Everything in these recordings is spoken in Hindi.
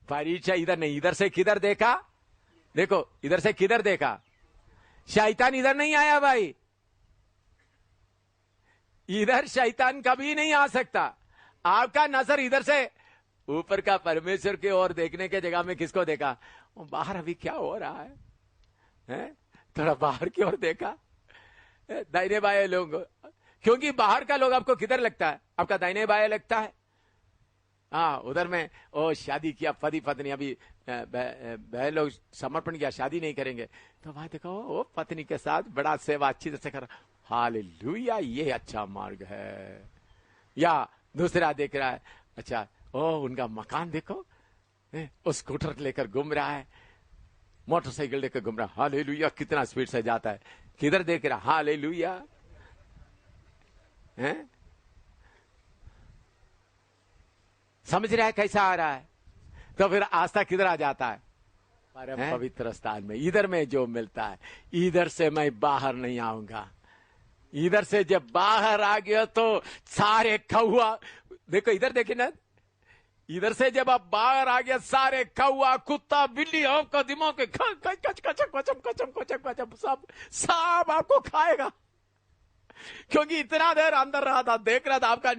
परीक्षा इधर नहीं, इधर से किधर देखा, देखो इधर से किधर देखा, शैतान इधर नहीं आया भाई, इधर शैतान कभी नहीं आ सकता। आपका नजर इधर से ऊपर का परमेश्वर की ओर देखने के जगह में किसको देखा, बाहर अभी क्या हो रहा है? थोड़ा बाहर की ओर देखा, दाहिने बाएं लोग, क्योंकि बाहर का लोग आपको किधर लगता है, आपका दाहिने बाएं लगता है। हाँ, उधर में ओ शादी किया, पति पत्नी अभी बहन लोग समर्पण किया, शादी नहीं करेंगे, तो वहां देखो वो पत्नी के साथ बड़ा सेवा अच्छी तरह से कर, हालेलुया, ये अच्छा मार्ग है। या दूसरा देख रहा है, अच्छा ओ उनका मकान देखो, वो स्कूटर लेकर घूम रहा है, मोटरसाइकिल लेकर घूम रहा है, हालेलुया, कितना स्पीड से जाता है, किधर देख रहा, हालेलुया, हैं? समझ रहा है कैसा आ रहा है? तो फिर आस्था किधर आ जाता है, परम पवित्र स्थान में, इधर में जो मिलता है, इधर से मैं बाहर नहीं आऊंगा। इधर से जब बाहर आ गया तो सारे कौआ, देखो इधर देखिए ना, इधर से जब आप बाहर आ गया, सारे कौआ कुत्ता बिल्ली आपका दिमाग के सब आपको खाएगा, क्योंकि इतना देर अंदर रहा था, देख रहा था आपका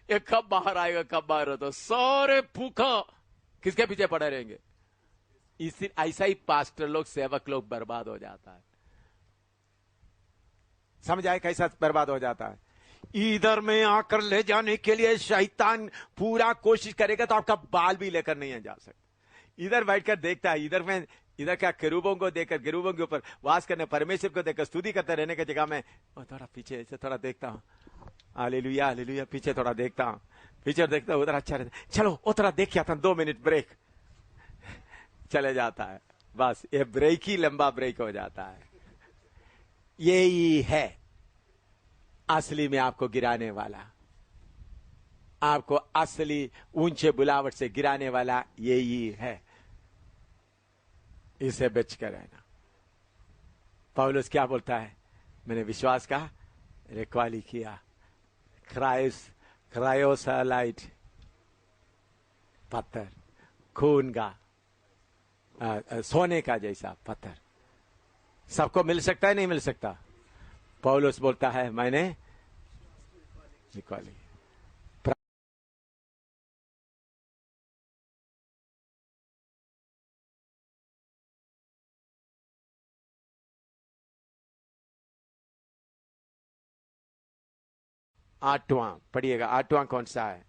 ये कब बाहर आएगा, कब बाहर होता, सारे भूखा किसके पीछे पड़े रहेंगे। इसी ऐसा ही पास्टर लोग, सेवक लोग बर्बाद हो जाता है। समझ आए कैसा बर्बाद हो जाता है? इधर में आकर ले जाने के लिए शैतान पूरा कोशिश करेगा, तो आपका बाल भी लेकर नहीं जा सकता। इधर बैठकर देखता है, इधर क्या केरूबों को देखकर, केरूबों के ऊपर वास करने, परमेश्वर को देखकर स्तुति करते रहने की जगह में थोड़ा पीछे से थोड़ा देखता हूं, हालेलुया हालेलुया, पीछे थोड़ा देखता हूं, पीछे देखता हूं, उधर अच्छा रहता, चलो वो थोड़ा देख आता हूं, 2 मिनट ब्रेक, चले जाता है। बस ये ब्रेक ही लंबा ब्रेक हो जाता है। यही है असली में आपको गिराने वाला, आपको असली ऊंचे बुलावट से गिराने वाला यही है। इसे बच कर रहना। पौलुस क्या बोलता है, मैंने विश्वास का रखवाली किया, क्रायोसालाइट पत्थर, खून का सोने का जैसा पत्थर सबको मिल सकता है, नहीं मिल सकता? पौलुस बोलता है मैंने निकाली। आठवां पढ़िएगा, आठवां कौन सा है?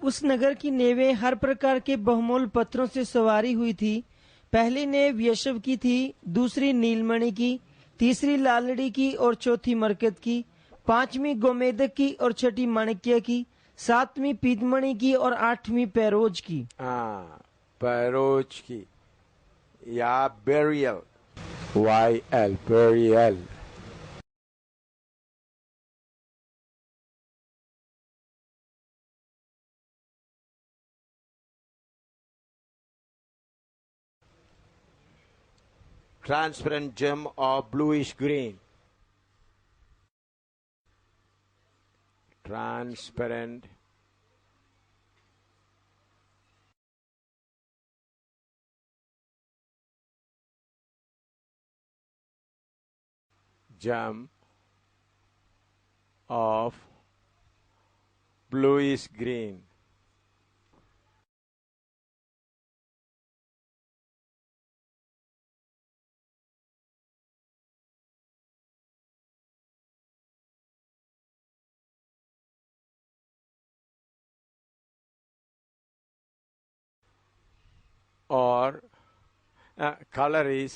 उस नगर की नेवें हर प्रकार के बहुमूल्य पत्थरों से सवारी हुई थी। पहली नेव यशब की थी, दूसरी नीलमणि की, तीसरी लालड़ी की और चौथी मरकत की, पांचवी गोमेदक की और छठी माणिक्य की, सातवीं पीतमणि की और आठवीं पैरोज की। पैरोज की या burial, YL burial. Transparent gem of bluish green. Transparent gem of bluish green. Or color is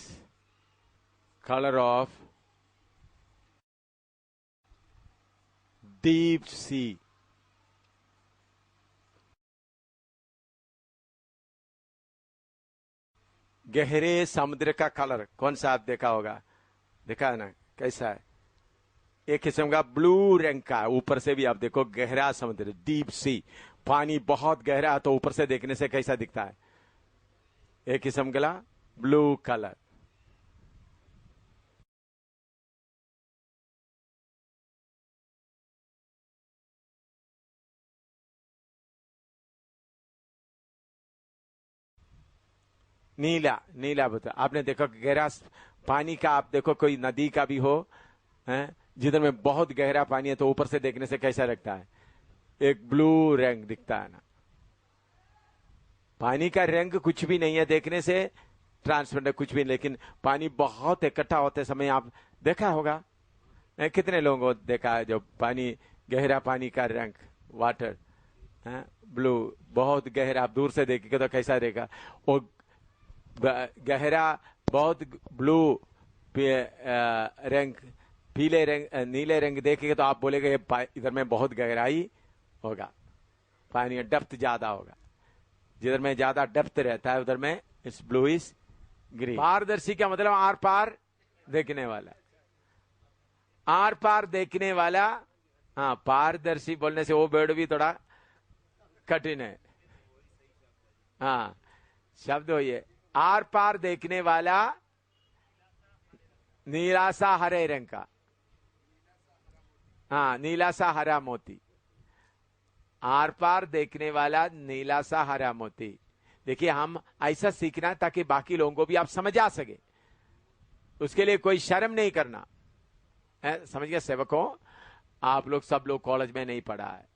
color of deep sea. गहरे समुद्र का कलर कौन सा आप देखा होगा, देखा है ना कैसा है? एक किस्म का ब्लू रंग का, ऊपर से भी आप देखो गहरा समुद्र, डीप सी, पानी बहुत गहरा, तो ऊपर से देखने से कैसा दिखता है? एक किस्म का ब्लू कलर। नीला नीला बता। आपने देखो गहरा पानी का, आप देखो कोई नदी का भी हो, हैं, जिधर में बहुत गहरा पानी है तो ऊपर से देखने से कैसा लगता है, एक ब्लू रंग दिखता है ना। पानी का रंग कुछ भी नहीं है देखने से, ट्रांसपेरेंट कुछ भी, लेकिन पानी बहुत इकट्ठा होते समय आप देखा होगा, कितने लोगों को देखा है जो पानी, गहरा पानी का रंग, वाटर ब्लू, बहुत गहरा, आप दूर से देखेंगे तो कैसा रहेगा, और गहरा बहुत ब्लू रंग, पीले रंग, नीले रंग देखेंगे तो आप बोलेंगे इधर में बहुत गहराई होगा, पानी डेप्थ ज्यादा होगा। जिधर में ज्यादा डेप्थ रहता है उधर में इस ब्लू इज ग्रीन। पारदर्शी का मतलब आर पार देखने वाला, आर पार देखने वाला। हाँ, पारदर्शी बोलने से वो वर्ड भी थोड़ा कठिन है। हाँ, शब्द हो ये, आर पार देखने वाला, नीला सा हरे रंग का, हाँ, नीला सा हरा मोती, आर पार देखने वाला नीला सा हरा मोती। देखिए, हम ऐसा सीखना ताकि बाकी लोगों को भी आप समझ आ सके, उसके लिए कोई शर्म नहीं करना है। समझ गए सेवकों, आप लोग सब लोग कॉलेज में नहीं पढ़ा है,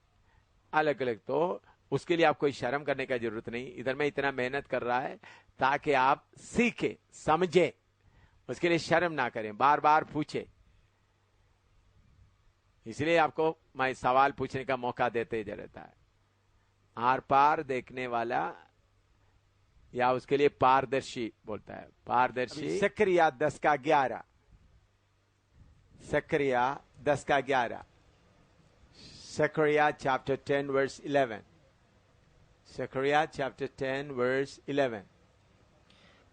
अलग अलग, तो उसके लिए आप कोई शर्म करने का जरूरत नहीं। इधर में इतना मेहनत कर रहा है ताकि आप सीखे, समझे, उसके लिए शर्म ना करें, बार बार पूछे। इसलिए आपको मैं सवाल पूछने का मौका देते ही रहता है। आर पार देखने वाला, या उसके लिए पारदर्शी बोलता है, पारदर्शी। सक्रिया 10 का 11, सक्रिया 10 का 11, सक्रिया चैप्टर 10 वर्स 11, सक्रिया चैप्टर 10 वर्स 11।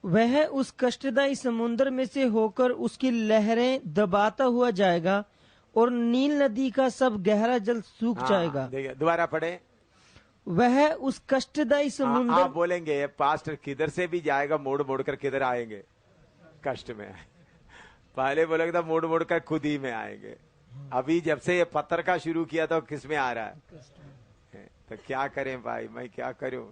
वह उस कष्टदायी समुद्र में से होकर उसकी लहरें दबाता हुआ जाएगा और नील नदी का सब गहरा जल सूख जाएगा। देखिए, दोबारा पढ़े। वह उस कष्टदायी समुद्र, आप बोलेंगे पास्टर किधर से भी जाएगा, मोड़ मोड़ कर किधर आएंगे, कष्ट में। पहले बोलेंगे तो मोड़ मोड़ कर खुद ही में आएंगे। अभी जब से ये पत्थर का शुरू किया तो किस में आ रहा है? तो क्या करें भाई, मैं क्या करूं?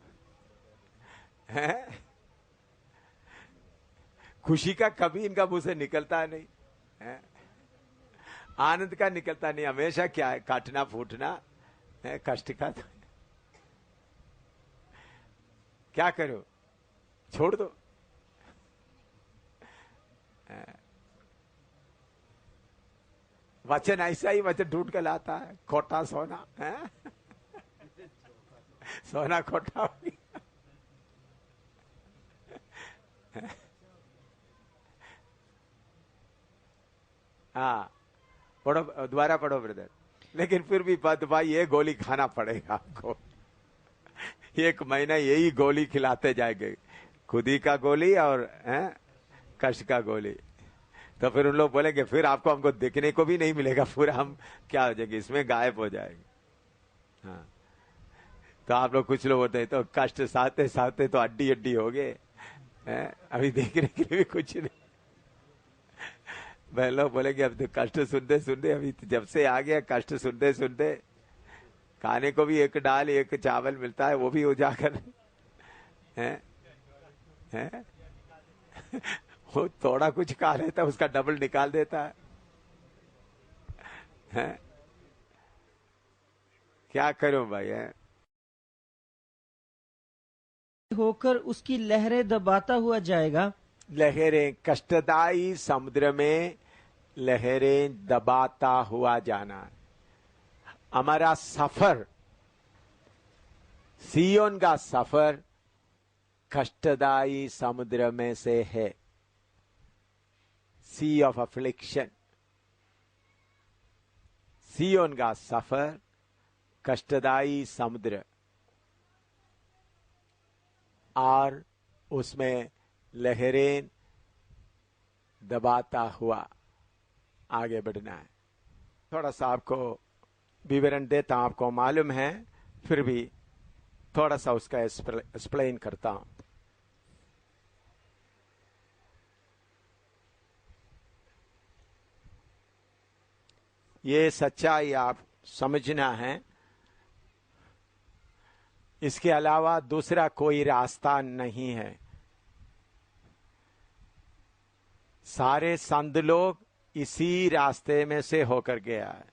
खुशी का कभी इनका मुंह से निकलता नहीं है, आनंद का निकलता नहीं, हमेशा क्या है, काटना फूटना है, कष्ट का। तो क्या करो, छोड़ दो। वचन ऐसा ही वचन ढूंढ के लाता है, खोटा सोना है, सोना खोटा हो गया। हाँ, पढ़ो, दोबारा पढ़ो ब्रदर। लेकिन फिर भी भाई ये गोली खाना पड़ेगा आपको, 1 महीना यही गोली खिलाते जाएंगे, खुदी का गोली और कष्ट का गोली। तो फिर उन लोग बोलेंगे फिर आपको हमको देखने को भी नहीं मिलेगा, पूरा हम क्या हो जाएंगे, इसमें गायब हो जाएंगे। हाँ, तो आप लोग कुछ लोग होते हैं तो कष्ट सहते सहते तो अड्डी अड्डी हो गए, अभी देखने के लिए भी कुछ नहीं। वह लोग बोलेंगे अब तो कष्ट सुनते सुनते, अभी जब से आ गया कष्ट सुनते सुनते, खाने को भी 1 दाल 1 चावल मिलता है, वो भी उजागर है। वो थोड़ा कुछ खा लेता है, उसका डबल निकाल देता है। क्या करूं भाई, है होकर उसकी लहरें दबाता हुआ जाएगा। लहरें, कष्टदायी समुद्र में लहरें दबाता हुआ जाना। हमारा सफर, सियोन का सफर कष्टदायी समुद्र में से है, सी ऑफ अफ्लिक्शन। सियोन का सफर कष्टदायी समुद्र, और उसमें लहरें दबाता हुआ आगे बढ़ना है। थोड़ा सा आपको विवरण देता हूं, आपको मालूम है, फिर भी थोड़ा सा उसका एक्सप्लेन करता हूं। ये सच्चाई आप समझना है, इसके अलावा दूसरा कोई रास्ता नहीं है। सारे संत लोग इसी रास्ते में से होकर गया है।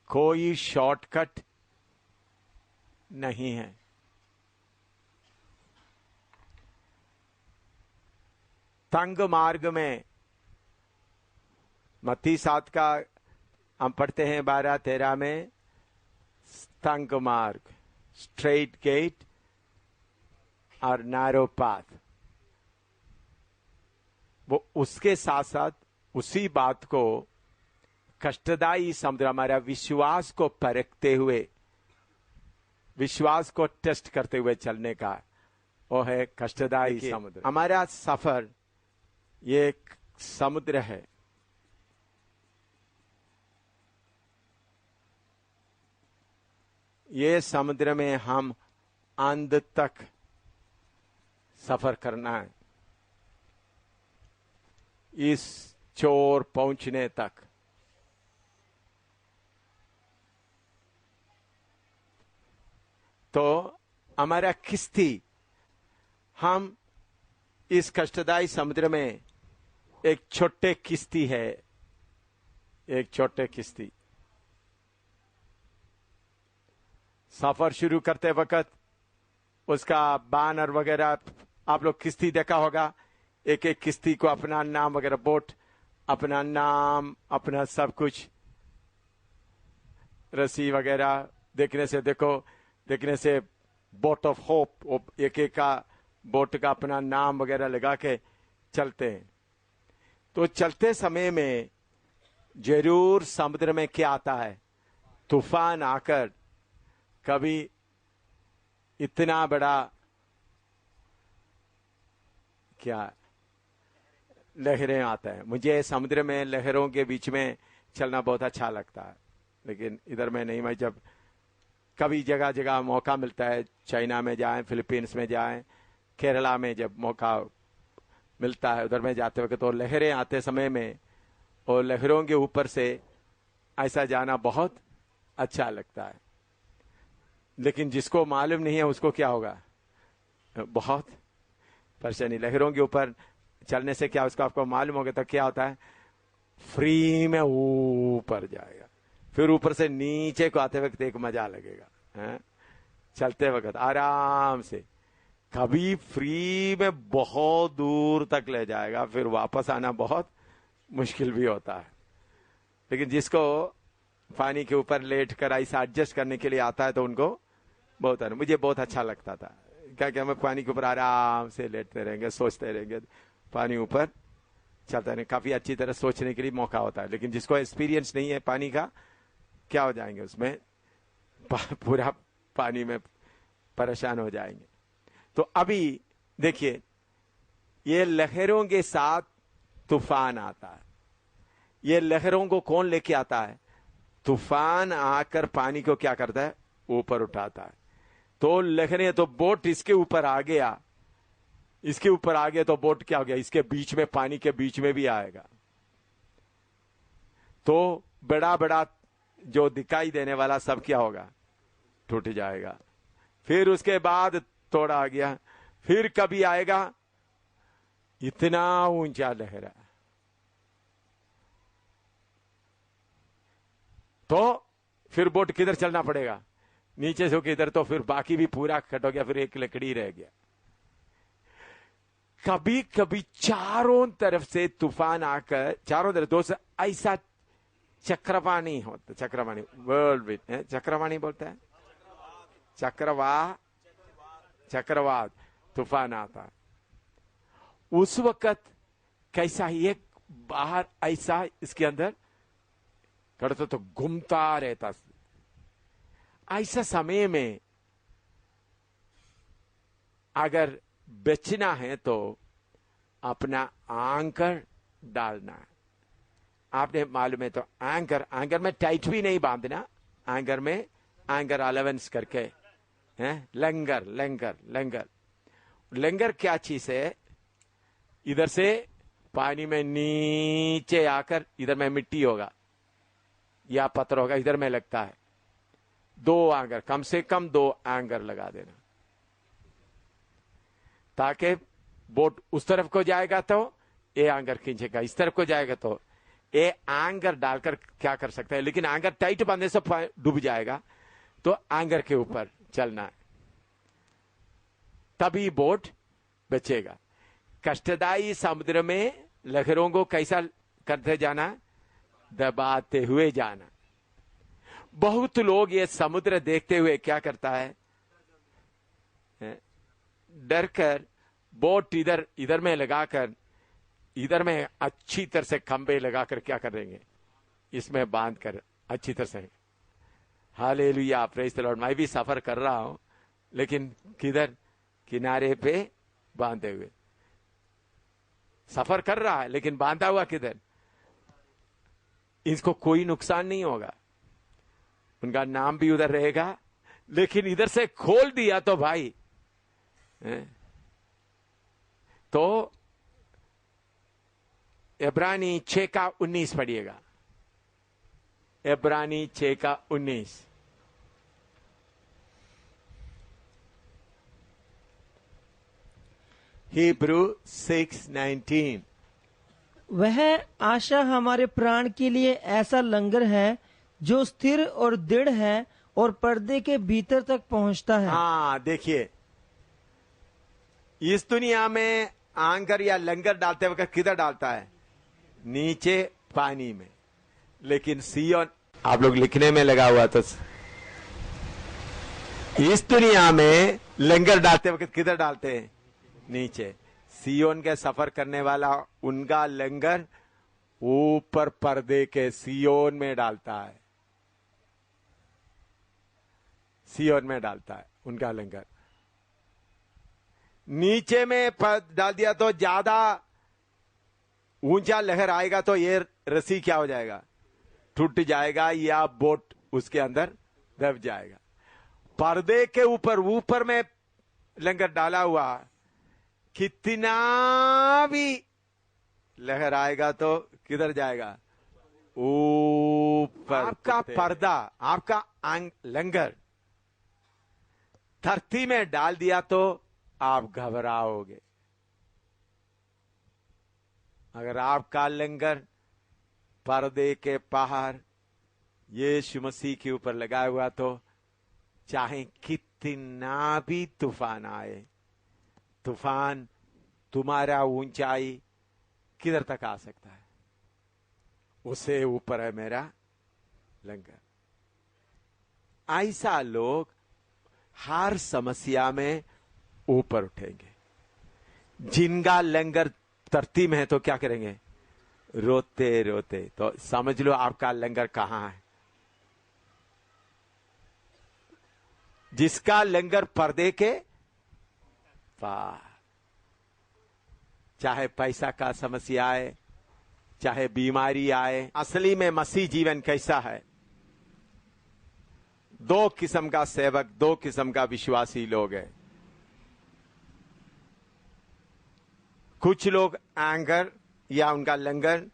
कोई शॉर्टकट नहीं है। तंग मार्ग में मत्ती 7 का हम पढ़ते हैं 12-13 में, तंग मार्ग, स्ट्रेट गेट और नैरो पाथ। वो उसके साथ साथ उसी बात को कष्टदायी समुद्र, हमारा विश्वास को परखते हुए, विश्वास को टेस्ट करते हुए चलने का, वो है कष्टदायी समुद्र। हमारा सफर ये एक समुद्र है। ये समुद्र में हम अंत तक सफर करना है, इस चोर पहुंचने तक। तो हमारा किश्ती, हम इस कष्टदायी समुद्र में एक छोटे किश्ती है, एक छोटे किश्ती। सफर शुरू करते वक्त उसका बैनर वगैरह, आप लोग किश्ती देखा होगा, एक एक किश्ती को अपना नाम वगैरह, बोट अपना नाम, अपना सब कुछ, रस्सी वगैरह देखने से, देखने से बोट ऑफ होप, एक एक का बोट का अपना नाम वगैरह लगा के चलते हैं। तो चलते समय में जरूर समुद्र में क्या आता है, तूफान आकर कभी इतना बड़ा क्या लहरें आता है। मुझे समुद्र में लहरों के बीच में चलना बहुत अच्छा लगता है, लेकिन इधर में नहीं। मैं जब कभी जगह जगह मौका मिलता है, चाइना में जाएं, फिलीपींस में जाएं, केरला में जब मौका मिलता है उधर में जाते वक्त, तो लहरें आते समय में और लहरों के ऊपर से ऐसा जाना बहुत अच्छा लगता है। लेकिन जिसको मालूम नहीं है उसको क्या होगा, बहुत परेशानी। लहरों के ऊपर चलने से क्या, उसको आपको मालूम होगा तो क्या होता है, फ्री में ऊपर जाएगा, फिर ऊपर से नीचे को आते वक्त एक मजा लगेगा, है? चलते वक्त आराम से। कभी फ्री में बहुत दूर तक ले जाएगा, फिर वापस आना बहुत मुश्किल भी होता है। लेकिन जिसको पानी के ऊपर लेट कर ऐसा एडजस्ट करने के लिए आता है तो उनको बहुत है। मुझे बहुत अच्छा लगता था, क्या कि हम पानी के ऊपर आराम से लेटते रहेंगे, सोचते रहेंगे, पानी ऊपर चलता है। काफी अच्छी तरह सोचने के लिए मौका होता है। लेकिन जिसको एक्सपीरियंस नहीं है पानी का, क्या हो जाएंगे उसमें, पूरा पानी में परेशान हो जाएंगे। तो अभी देखिए, ये लहरों के साथ तूफान आता है। ये लहरों को कौन लेके आता है, तूफान आकर पानी को क्या करता है, ऊपर उठाता है। तो लहरें, तो बोट इसके ऊपर आ गया, इसके ऊपर आ गया तो बोट क्या हो गया, इसके बीच में, पानी के बीच में भी आएगा। तो बड़ा बड़ा जो दिखाई देने वाला सब क्या होगा, टूट जाएगा। फिर उसके बाद थोड़ा आ गया, फिर कभी आएगा इतना ऊंचा लहरा, तो फिर बोट किधर चलना पड़ेगा, नीचे से किधर, तो फिर बाकी भी पूरा कट हो गया, फिर एक लकड़ी रह गया। कभी कभी चारों तरफ से तूफान आकर, चारों तरफ दोस्त ऐसा चक्रवाणी होता, चक्रवाणी वर्ल्ड विद चक्रवाणी बोलता है, चक्रवात तूफान आता। उस वक्त कैसा ही एक बाहर ऐसा इसके अंदर करता तो घूमता रहता। ऐसा समय में अगर बचना है तो अपना एंकर डालना है। आपने मालूम है तो एंकर में टाइट भी नहीं बांधना, एंकर में एंकर अलावेंस करके, हैं, लंगर क्या चीज है, इधर से पानी में नीचे आकर इधर में मिट्टी होगा या पत्थर होगा, इधर में लगता है। 2 एंकर, कम से कम 2 एंकर लगा देना, ताकि बोट उस तरफ को जाएगा तो ये एंगर खींचेगा, इस तरफ को जाएगा तो ये एंगर डालकर क्या कर सकता है, लेकिन एंगर टाइट बांधने से डूब जाएगा, तो एंगर के ऊपर चलना है, तभी बोट बचेगा। कष्टदायी समुद्र में लहरों को कैसा करते जाना, दबाते हुए जाना। बहुत लोग ये समुद्र देखते हुए क्या करता है, डर कर बोट इधर इधर में लगाकर, इधर में अच्छी तरह से खंबे लगाकर क्या करेंगे, इसमें बांध कर अच्छी तरह से। Hallelujah, praise the Lord. मैं भी सफर कर रहा हूं, लेकिन किधर, किनारे पे बांधे हुए सफर कर रहा है, लेकिन बांधा हुआ किधर, इसको कोई नुकसान नहीं होगा, उनका नाम भी उधर रहेगा, लेकिन इधर से खोल दिया तो भाई तो इब्रानी 6:19 पढ़िएगा, इब्रानी 6:19। हिब्रू 6:19। वह आशा हमारे प्राण के लिए ऐसा लंगर है जो स्थिर और दृढ़ है और पर्दे के भीतर तक पहुंचता है। हाँ, देखिए, इस दुनिया में आंकर या लंगर डालते वक्त किधर डालता है, नीचे पानी में, लेकिन सियोन, आप लोग लिखने में लगा हुआ तो इस दुनिया में लंगर डालते वक्त किधर डालते हैं, नीचे। सियोन के सफर करने वाला उनका लंगर ऊपर पर्दे के सियोन में डालता है, सियोन में डालता है उनका लंगर। नीचे में डाल दिया तो ज्यादा ऊंचा लहर आएगा तो ये रस्सी क्या हो जाएगा, टूट जाएगा, या बोट उसके अंदर दब जाएगा। पर्दे के ऊपर, ऊपर में लंगर डाला हुआ, कितना भी लहर आएगा तो किधर जाएगा, ऊपर। आपका पर्दा, आपका लंगर धरती में डाल दिया तो आप घबराओगे। अगर आपका लंगर पर्दे के बाहर यीशु मसीह के ऊपर लगा हुआ, तो चाहे कितना भी तूफान आए, तूफान तुम्हारा ऊंचाई किधर तक आ सकता है, उससे ऊपर है मेरा लंगर। ऐसा लोग हर समस्या में ऊपर उठेंगे। जिनका लंगर धरती में है तो क्या करेंगे, रोते रोते। तो समझ लो आपका लंगर कहां है। जिसका लंगर पर्दे के पार, चाहे पैसा का समस्या आए, चाहे बीमारी आए। असली में मसीह जीवन कैसा है, दो किस्म का सेवक, दो किस्म का विश्वासी लोग हैं। कुछ लोग एंगर या उनका लंगर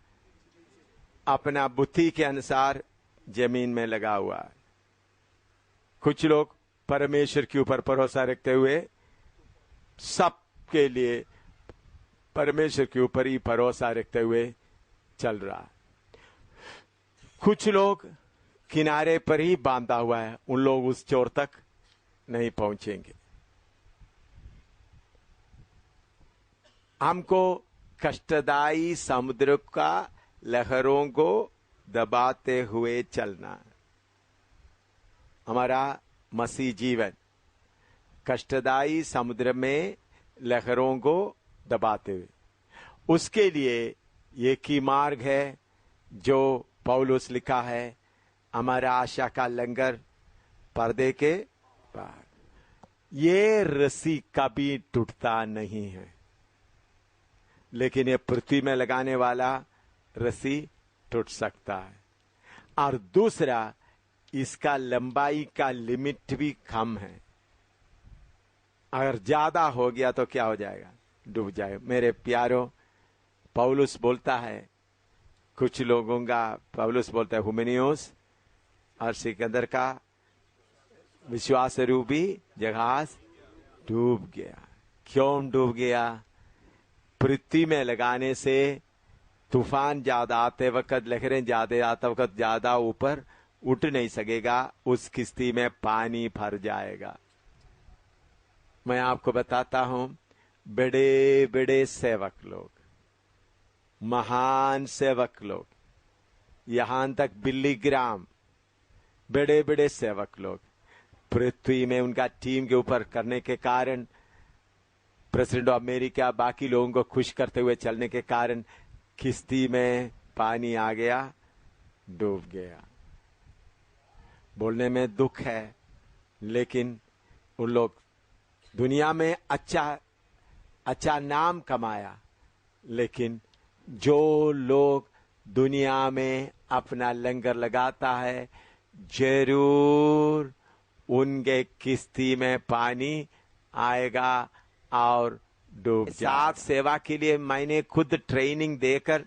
अपना बुद्धि के अनुसार जमीन में लगा हुआ है। कुछ लोग परमेश्वर के ऊपर भरोसा रखते हुए सबके लिए परमेश्वर के ऊपर ही भरोसा रखते हुए चल रहा है। कुछ लोग किनारे पर ही बांधा हुआ है, उन लोग उस चोर तक नहीं पहुंचेंगे। हमको कष्टदायी समुद्र का लहरों को दबाते हुए चलना। हमारा मसीह जीवन कष्टदायी समुद्र में लहरों को दबाते हुए, उसके लिए एक ही मार्ग है जो पौलुस लिखा है, हमारा आशा का लंगर पर्दे के पार। ये रस्सी कभी टूटता नहीं है, लेकिन ये पृथ्वी में लगाने वाला रस्सी टूट सकता है। और दूसरा, इसका लंबाई का लिमिट भी कम है। अगर ज्यादा हो गया तो क्या हो जाएगा, डूब जाए। मेरे प्यारों, पौलुस बोलता है, कुछ लोगों का पौलुस बोलता है, हुमेनियोस और सिकंदर का विश्वास रूपी जहाज डूब गया। क्यों डूब गया? पृथ्वी में लगाने से तूफान ज्यादा आते वक्त, लहरें ज्यादा आते वक्त ज्यादा ऊपर उठ नहीं सकेगा, उस किश्ती में पानी भर जाएगा। मैं आपको बताता हूं, बड़े बड़े सेवक लोग, महान सेवक लोग, यहां तक बिल्ली ग्राम, बड़े बड़े सेवक लोग पृथ्वी में उनका टीम के ऊपर करने के कारण, प्रेसिडेंट ऑफ अमेरिका बाकी लोगों को खुश करते हुए चलने के कारण किश्ती में पानी आ गया, डूब गया। बोलने में दुख है, लेकिन उन लोग दुनिया में अच्छा नाम कमाया, लेकिन जो लोग दुनिया में अपना लंगर लगाता है, जरूर उनके किश्ती में पानी आएगा और डूब जाएगा। सेवा के लिए मैंने खुद ट्रेनिंग देकर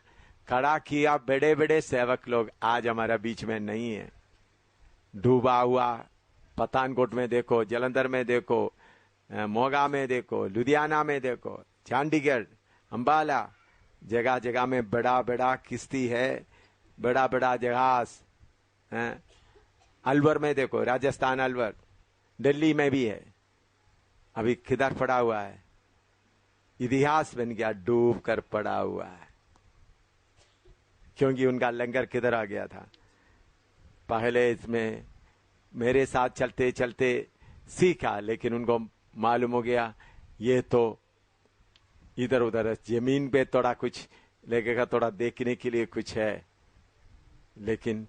खड़ा किया बड़े बड़े सेवक लोग, आज हमारा बीच में नहीं है। डूबा हुआ पठानकोट में देखो, जलंधर में देखो, मोगा में देखो, लुधियाना में देखो, चंडीगढ़, अंबाला, जगह जगह में बड़ा बड़ा किश्ती है, बड़ा बड़ा जहाज है। अलवर में देखो, राजस्थान अलवर, दिल्ली में भी है, अभी किधर पड़ा हुआ है, इतिहास बन गया, डूब कर पड़ा हुआ है, क्योंकि उनका लंगर किधर आ गया था। पहले इसमें मेरे साथ चलते चलते सीखा, लेकिन उनको मालूम हो गया ये तो इधर उधर जमीन पे थोड़ा कुछ लगेगा, थोड़ा देखने के लिए कुछ है। लेकिन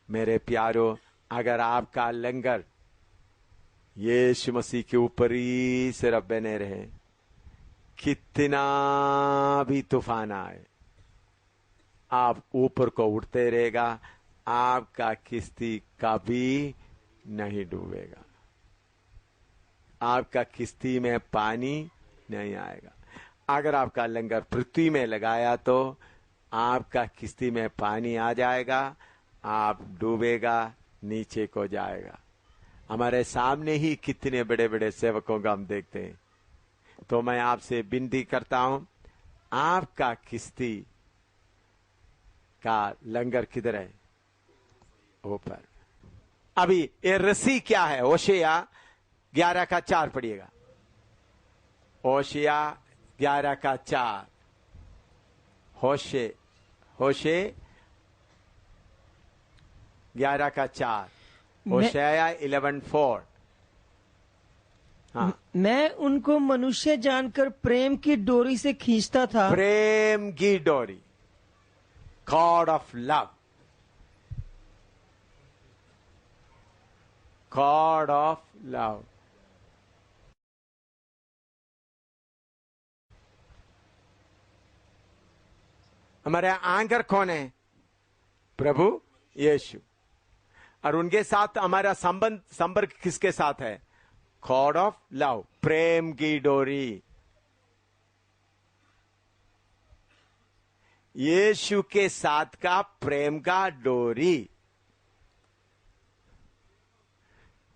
मेरे प्यारों, अगर आपका लंगर यीशु मसीह के ऊपर ही सिर्फ बने रहे, कितना भी तूफान आए, आप ऊपर को उठते रहेगा, आपका किश्ती कभी नहीं डूबेगा, आपका किश्ती में पानी नहीं आएगा। अगर आपका लंगर पृथ्वी में लगाया तो आपका किश्ती में पानी आ जाएगा, आप डूबेगा, नीचे को जाएगा। हमारे सामने ही कितने बड़े बड़े सेवकों का हम देखते हैं। तो मैं आपसे विनती करता हूं, आपका किश्ती का लंगर किधर है? ऊपर। अभी ये रस्सी क्या है? होशिया 11 का 4 पढ़िएगा। होशिया 11 का 4। होशे 11 का 4। होशिया 11:4। हाँ। मैं उनको मनुष्य जानकर प्रेम की डोरी से खींचता था। प्रेम की डोरी, God of love, God of love. हमारे एंकर कौन है? प्रभु यीशु। और उनके साथ हमारा संपर्क किसके साथ है? गॉड ऑफ लव, प्रेम की डोरी। यीशु के साथ का प्रेम का डोरी,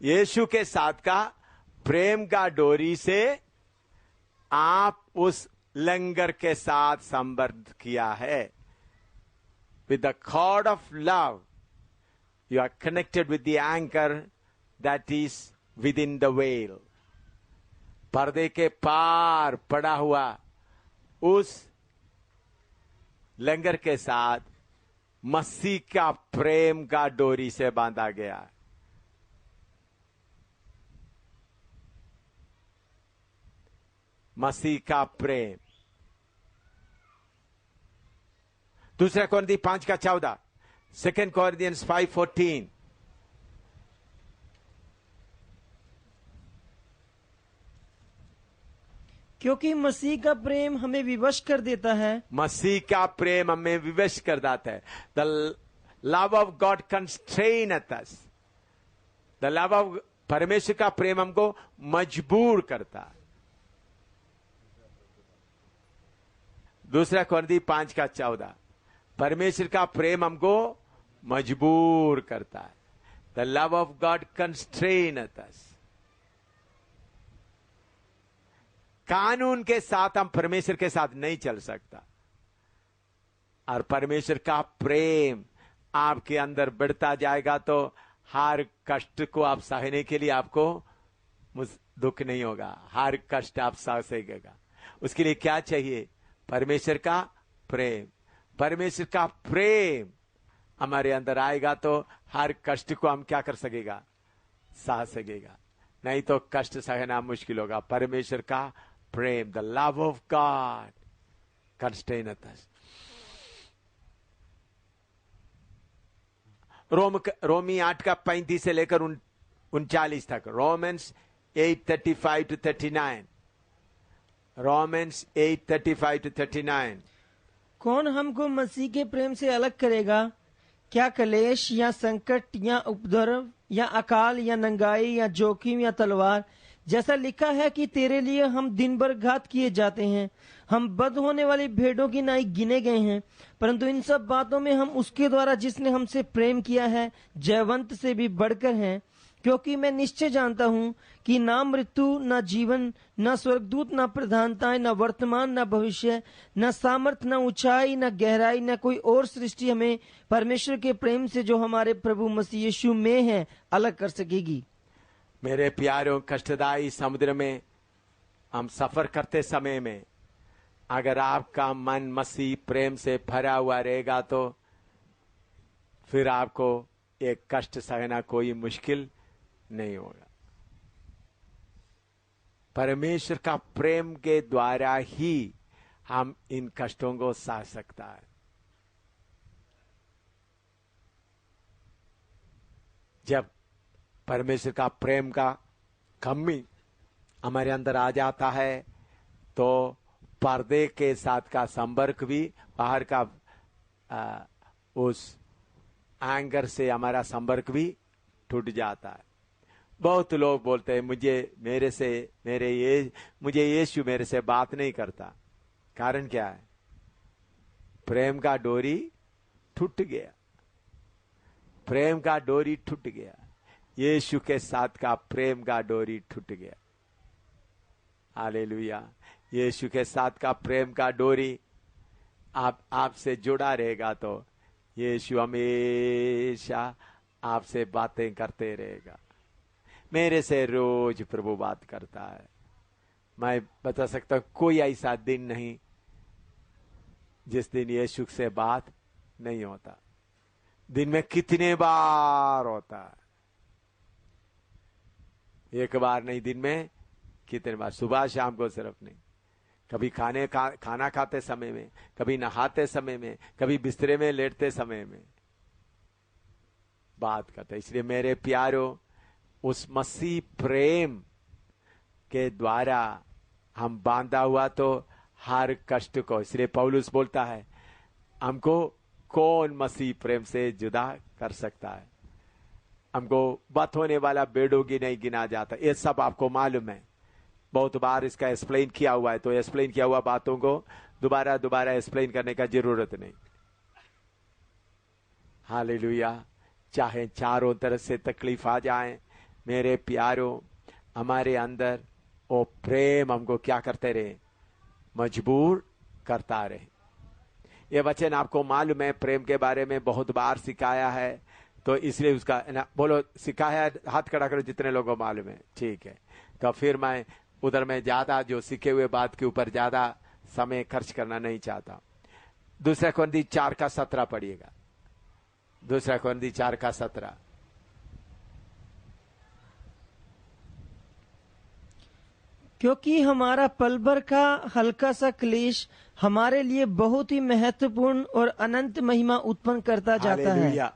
यीशु के साथ का प्रेम का डोरी से आप उस लंगर के साथ संबद्ध किया है। With the God of love you are connected with the anchor that is within the veil. पर्दे के पार पड़ा हुआ उस लंगर के साथ मसीह का प्रेम का डोरी से बांधा गया। मसीह का प्रेम। दूसरा कोरिन्थी 5 का 14, 2 Corinthians 5:14। क्योंकि मसीह का प्रेम हमें विवश कर देता है। मसीह का प्रेम हमें विवश कर देता है। The love of God constraineth us. The love of, परमेश्वर का प्रेम हमको मजबूर करता है। दूसरा कोरिन्थी 5 का 14, परमेश्वर का प्रेम हमको मजबूर करता है। The love of God constraineth अस। कानून के साथ हम परमेश्वर के साथ नहीं चल सकता। और परमेश्वर का प्रेम आपके अंदर बढ़ता जाएगा तो हर कष्ट को आप सहने के लिए आपको दुख नहीं होगा, हर कष्ट आप सह सकेगा। उसके लिए क्या चाहिए? परमेश्वर का प्रेम। परमेश्वर का प्रेम हमारे अंदर आएगा तो हर कष्ट को हम क्या कर सकेगा? सह सकेगा। नहीं तो कष्ट सहना मुश्किल होगा। परमेश्वर का प्रेम, the love of God constraineth अस। रोमी 8 का 35 से लेकर 39 तक। Romans 8:35 to 39। Romans 8:35 to 39। कौन हमको मसीह के प्रेम से अलग करेगा? क्या क्लेश या संकट या उपद्रव या अकाल या नंगाई या जोखिम या तलवार? जैसा लिखा है कि तेरे लिए हम दिन भर घात किए जाते हैं, हम बद होने वाली भेड़ों की नाई गिने गए हैं। परंतु इन सब बातों में हम उसके द्वारा जिसने हमसे प्रेम किया है जयवंत से भी बढ़कर हैं। क्योंकि मैं निश्चय जानता हूँ कि ना मृत्यु, ना जीवन, ना स्वर्गदूत, ना प्रधानताएं, ना वर्तमान, ना भविष्य, ना सामर्थ, ना ऊंचाई, ना गहराई, ना कोई और सृष्टि हमें परमेश्वर के प्रेम से जो हमारे प्रभु मसीह यीशु में है अलग कर सकेगी। मेरे प्यारों, कष्टदायी समुद्र में हम सफर करते समय में अगर आपका मन मसीह प्रेम से भरा हुआ रहेगा तो फिर आपको एक कष्ट सहना कोई मुश्किल नहीं होगा। परमेश्वर का प्रेम के द्वारा ही हम इन कष्टों को सह सकता है। जब परमेश्वर का प्रेम का कमी हमारे अंदर आ जाता है तो पर्दे के साथ का संपर्क भी, बाहर का उस एंगर से हमारा संपर्क भी टूट जाता है। बहुत लोग बोलते हैं मुझे यीशु मेरे से बात नहीं करता। कारण क्या है? प्रेम का डोरी टूट गया। प्रेम का डोरी टूट गया। यीशु के साथ का प्रेम का डोरी टूट गया। हालेलुया। यीशु के साथ का प्रेम का डोरी आपसे जुड़ा रहेगा तो यीशु हमेशा आपसे बातें करते रहेगा। मेरे से रोज प्रभु बात करता है। मैं बता सकता हूं कोई ऐसा दिन नहीं जिस दिन यीशु से बात नहीं होता। दिन में कितने बार होता है? एक बार नहीं, दिन में कितने बार? सुबह शाम को सिर्फ नहीं, कभी खाना खाते समय में, कभी नहाते समय में, कभी बिस्तरे में लेटते समय में बात करते। इसलिए मेरे प्यारों, उस मसीह प्रेम के द्वारा हम बांधा हुआ तो हर कष्ट को, इसलिए पौलुस बोलता है हमको कौन मसीह प्रेम से जुदा कर सकता है? हमको बत होने वाला बेड़ों की नहीं गिना जाता। ये सब आपको मालूम है, बहुत बार इसका एक्सप्लेन किया हुआ है, तो एक्सप्लेन किया हुआ बातों को दोबारा एक्सप्लेन करने का जरूरत नहीं। हालेलुया। चाहे चारों तरफ से तकलीफ आ जाए, मेरे प्यारों, हमारे अंदर वो प्रेम हमको क्या करते रहे? मजबूर करता रहे। ये वचन आपको मालूम है, प्रेम के बारे में बहुत बार सिखाया है, तो इसलिए उसका बोलो सिखाया है, हाथ खड़ा करो जितने लोगों को मालूम है। ठीक है, तो फिर मैं उधर में ज्यादा जो सीखे हुए बात के ऊपर ज्यादा समय खर्च करना नहीं चाहता। 2 कोरिन्थी 4:17 पढ़िएगा। 2 कोरिन्थी 4:17। क्योंकि हमारा पल भर का हल्का सा क्लेश हमारे लिए बहुत ही महत्वपूर्ण और अनंत महिमा उत्पन्न करता जाता है।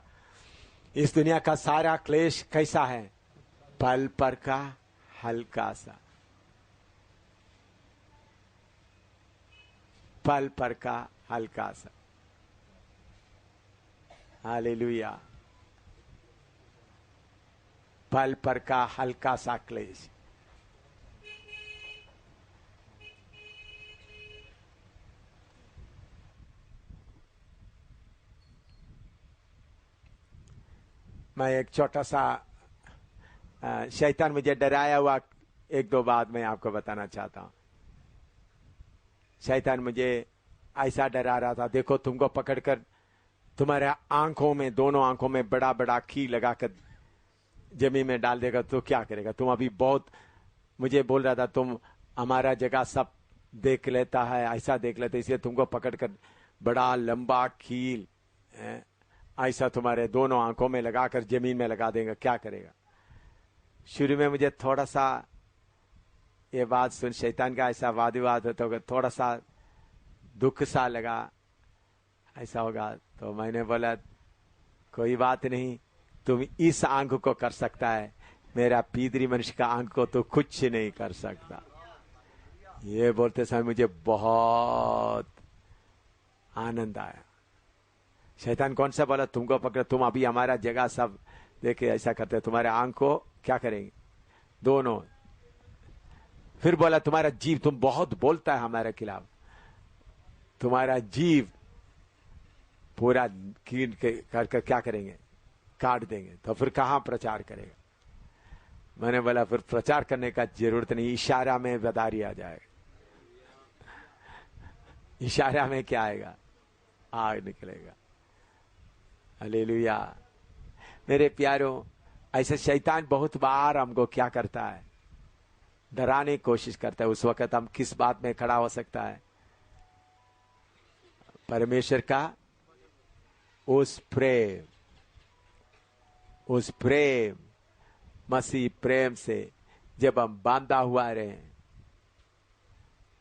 इस दुनिया का सारा क्लेश कैसा है? पल पर का हल्का सा, पल पर का हल्का सा। हालेलुया। पल पर का हल्का सा क्लेश। मैं एक छोटा सा शैतान मुझे डराया हुआ 1-2 बात मैं आपको बताना चाहता हूं। शैतान मुझे ऐसा डरा रहा था, देखो तुमको पकड़कर तुम्हारे आंखों में, दोनों आंखों में बड़ा बड़ा की लगाकर जमीन में डाल देगा तो क्या करेगा? तुम अभी बहुत, मुझे बोल रहा था तुम हमारा जगह सब देख लेता है, ऐसा देख लेता है, इसलिए तुमको पकड़कर बड़ा लंबा कील ऐसा तुम्हारे दोनों आंखों में लगाकर जमीन में लगा देगा, क्या करेगा? शुरू में मुझे थोड़ा सा ये बात सुन, शैतान का ऐसा वाद विवाद होता होगा, थोड़ा सा दुख सा लगा, ऐसा होगा। तो मैंने बोला कोई बात नहीं, तुम इस आंख को कर सकता है, मेरा पीदरी मनुष्य का आंख को तो कुछ नहीं कर सकता। ये बोलते समय मुझे बहुत आनंद आया। शैतान कौन सा बोला तुमको पकड़, तुम अभी हमारा जगह सब देखे ऐसा करते, तुम्हारे आंख को क्या करेंगे दोनों। फिर बोला तुम्हारा जीव, तुम बहुत बोलता है हमारे खिलाफ, तुम्हारा जीव पूरा कीन के कर क्या करेंगे, काट देंगे। तो फिर कहां प्रचार करेगा? मैंने बोला फिर प्रचार करने का जरूरत नहीं, इशारा में बदारी आ जाएगा। इशारा में क्या आएगा? आग निकलेगा। हालेलुया। मेरे प्यारों, ऐसे शैतान बहुत बार हमको क्या करता है, डराने की कोशिश करता है। उस वक्त हम किस बात में खड़ा हो सकता है? परमेश्वर का उस प्रेम, मसीह प्रेम से जब हम बांधा हुआ रहे,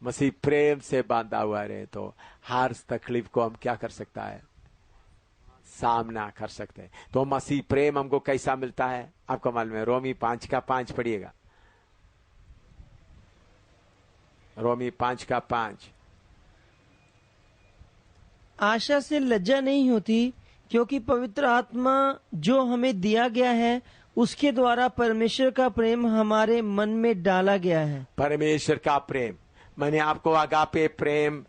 मसीह प्रेम से बांधा हुआ रहे, तो हर तकलीफ को हम क्या कर सकता है? सामना कर सकते हैं। तो मसीह प्रेम हमको कैसा मिलता है आपको मालूम है? रोमी 5:5 पढ़िएगा। रोमी 5:5। आशा से लज्जा नहीं होती, क्योंकि पवित्र आत्मा जो हमें दिया गया है उसके द्वारा परमेश्वर का प्रेम हमारे मन में डाला गया है। परमेश्वर का प्रेम, मैंने आपको अगापे प्रेम,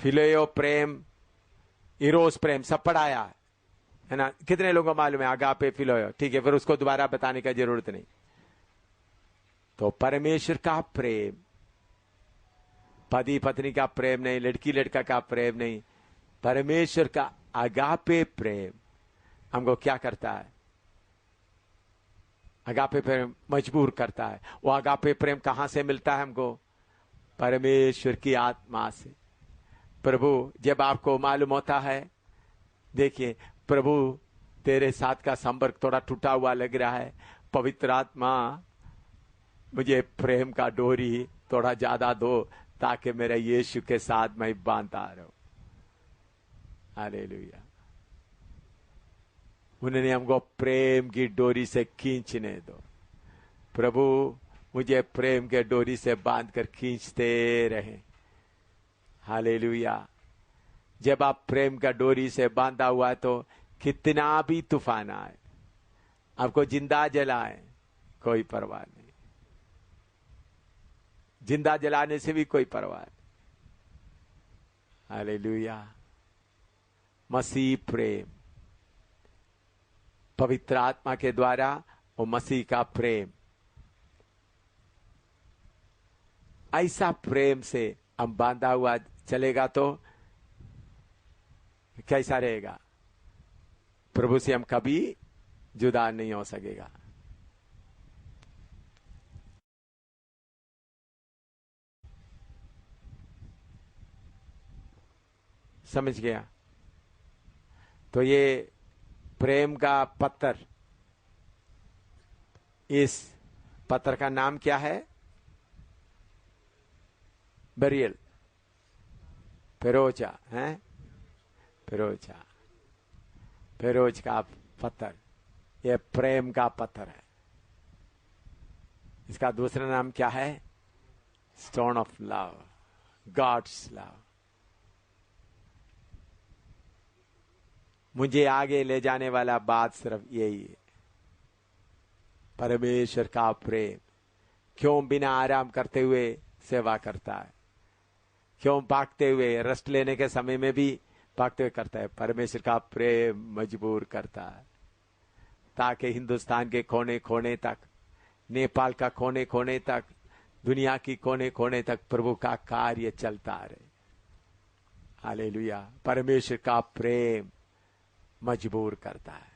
फिलेयो प्रेम, इरोस प्रेम सब पढ़ाया है ना? कितने लोगों को मालूम है अगापे फिलेयो? ठीक है, फिर उसको दोबारा बताने का जरूरत नहीं। तो परमेश्वर का प्रेम, पति पत्नी का प्रेम नहीं, लड़की लड़का का प्रेम नहीं, परमेश्वर का अगापे प्रेम हमको क्या करता है? अगापे प्रेम मजबूर करता है। वो अगापे प्रेम कहां से मिलता है हमको? परमेश्वर की आत्मा से। प्रभु जब आपको मालूम होता है, देखिए प्रभु तेरे साथ का संपर्क थोड़ा टूटा हुआ लग रहा है, पवित्र आत्मा मुझे प्रेम का डोरी थोड़ा ज्यादा दो, ताकि मेरे यीशु के साथ मैं बांधता रहूं। हालेलुया। उन्होंने हमको प्रेम की डोरी से खींचने दो। प्रभु मुझे प्रेम के डोरी से बांधकर खींचते रहे। हालेलुया। जब आप प्रेम का डोरी से बांधा हुआ है, तो कितना भी तूफान आए, आपको जिंदा जलाए, कोई परवाह नहीं। जिंदा जलाने से भी कोई परवाह नहीं। हालेलुया। मसीह प्रेम, पवित्र आत्मा के द्वारा और मसीह का प्रेम, ऐसा प्रेम से हम बांधा हुआ चलेगा तो कैसा रहेगा? प्रभु से हम कभी जुदा नहीं हो सकेगा। समझ गया? तो ये प्रेम का पत्थर, इस पत्थर का नाम क्या है? बेरियल, पेरोजा है, पेरोजा, पेरोज का पत्थर, ये प्रेम का पत्थर है। इसका दूसरा नाम क्या है? Stone of love, god's love. मुझे आगे ले जाने वाला बात सिर्फ यही है, परमेश्वर का प्रेम क्यों बिना आराम करते हुए सेवा करता है, क्यों भागते हुए, रेस्ट लेने के समय में भी भागते हुए करता है। परमेश्वर का प्रेम मजबूर करता है, ताकि हिंदुस्तान के कोने कोने तक, नेपाल का कोने कोने तक, दुनिया की कोने कोने तक प्रभु का कार्य चलता रहे। हालेलुया। परमेश्वर का प्रेम मजबूर करता है।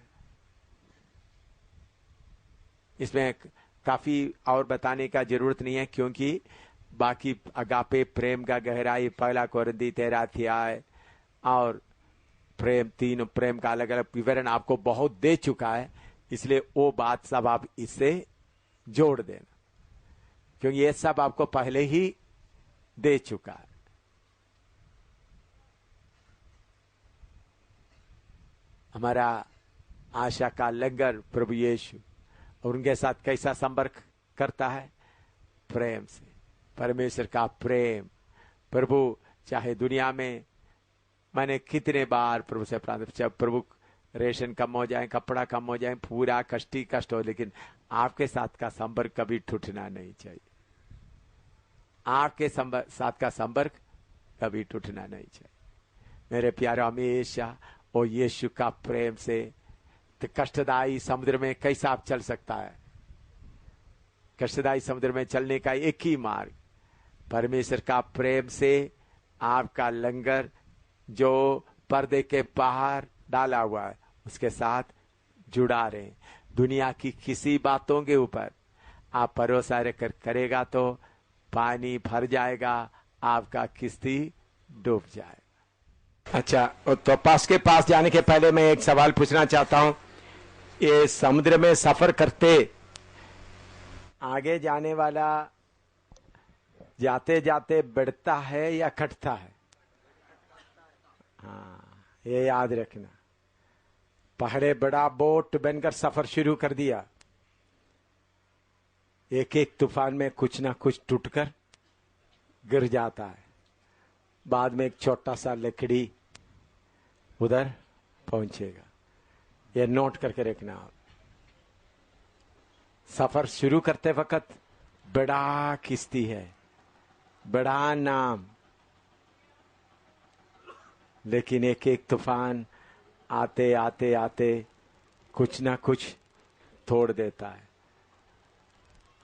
इसमें काफी और बताने का जरूरत नहीं है, क्योंकि बाकी अगापे प्रेम का गहराई 1 कोरिन्थी 13 अध्याय और प्रेम, तीन प्रेम का अलग अलग विवरण आपको बहुत दे चुका है। इसलिए वो बात सब आप इससे जोड़ देना, क्योंकि ये सब आपको पहले ही दे चुका है। हमारा आशा का लंगर प्रभु यीशु, और उनके साथ कैसा संपर्क करता है? प्रेम से। परमेश्वर का प्रेम। प्रभु चाहे दुनिया में, मैंने कितने बार प्रभु से प्रार्थना, जब प्रभु रेशन कम हो जाए, कपड़ा कम हो जाए, पूरा कष्ट ही कष्ट हो, लेकिन आपके साथ का संपर्क कभी टूटना नहीं चाहिए। आपके साथ का संपर्क कभी टूटना नहीं चाहिए। मेरे प्यारे, हमेशा ओ यीशु का प्रेम से, तो कष्टदायी समुद्र में कैसा आप चल सकता है? कष्टदायी समुद्र में चलने का एक ही मार्ग, परमेश्वर का प्रेम से आपका लंगर जो पर्दे के बाहर डाला हुआ है उसके साथ जुड़ा रहे। दुनिया की किसी बातों के ऊपर आप भरोसा रखकर करेगा तो पानी भर जाएगा, आपका किश्ती डूब जाएगा। अच्छा, तो पास के पास जाने के पहले मैं एक सवाल पूछना चाहता हूं। ये समुद्र में सफर करते आगे जाने वाला जाते जाते बढ़ता है या घटता है? हाँ, ये याद रखना। पहले बड़ा बोट बनकर सफर शुरू कर दिया, एक एक तूफान में कुछ ना कुछ टूटकर गिर जाता है। बाद में एक छोटा सा लकड़ी उधर पहुंचेगा। ये नोट करके रखना आप। सफर शुरू करते वक्त बड़ा किश्ती है, बड़ा नाम, लेकिन एक एक तूफान आते आते आते कुछ ना कुछ तोड़ देता है।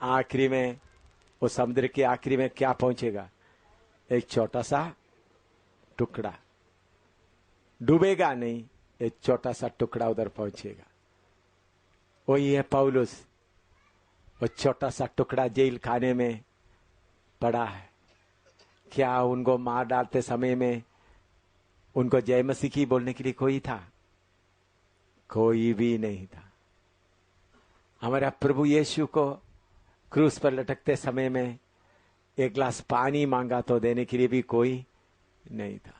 आखिरी में वो समुद्र के आखिरी में क्या पहुंचेगा? एक छोटा सा टुकड़ा। डूबेगा नहीं, एक छोटा सा टुकड़ा उधर पहुंचेगा। वही है पौलुस। वो छोटा सा टुकड़ा जेल खाने में पड़ा है। क्या उनको मार डालते समय में उनको जय मसीह की बोलने के लिए कोई था? कोई भी नहीं था। हमारा प्रभु यीशु को क्रूस पर लटकते समय में एक गिलास पानी मांगा तो देने के लिए भी कोई नहीं था।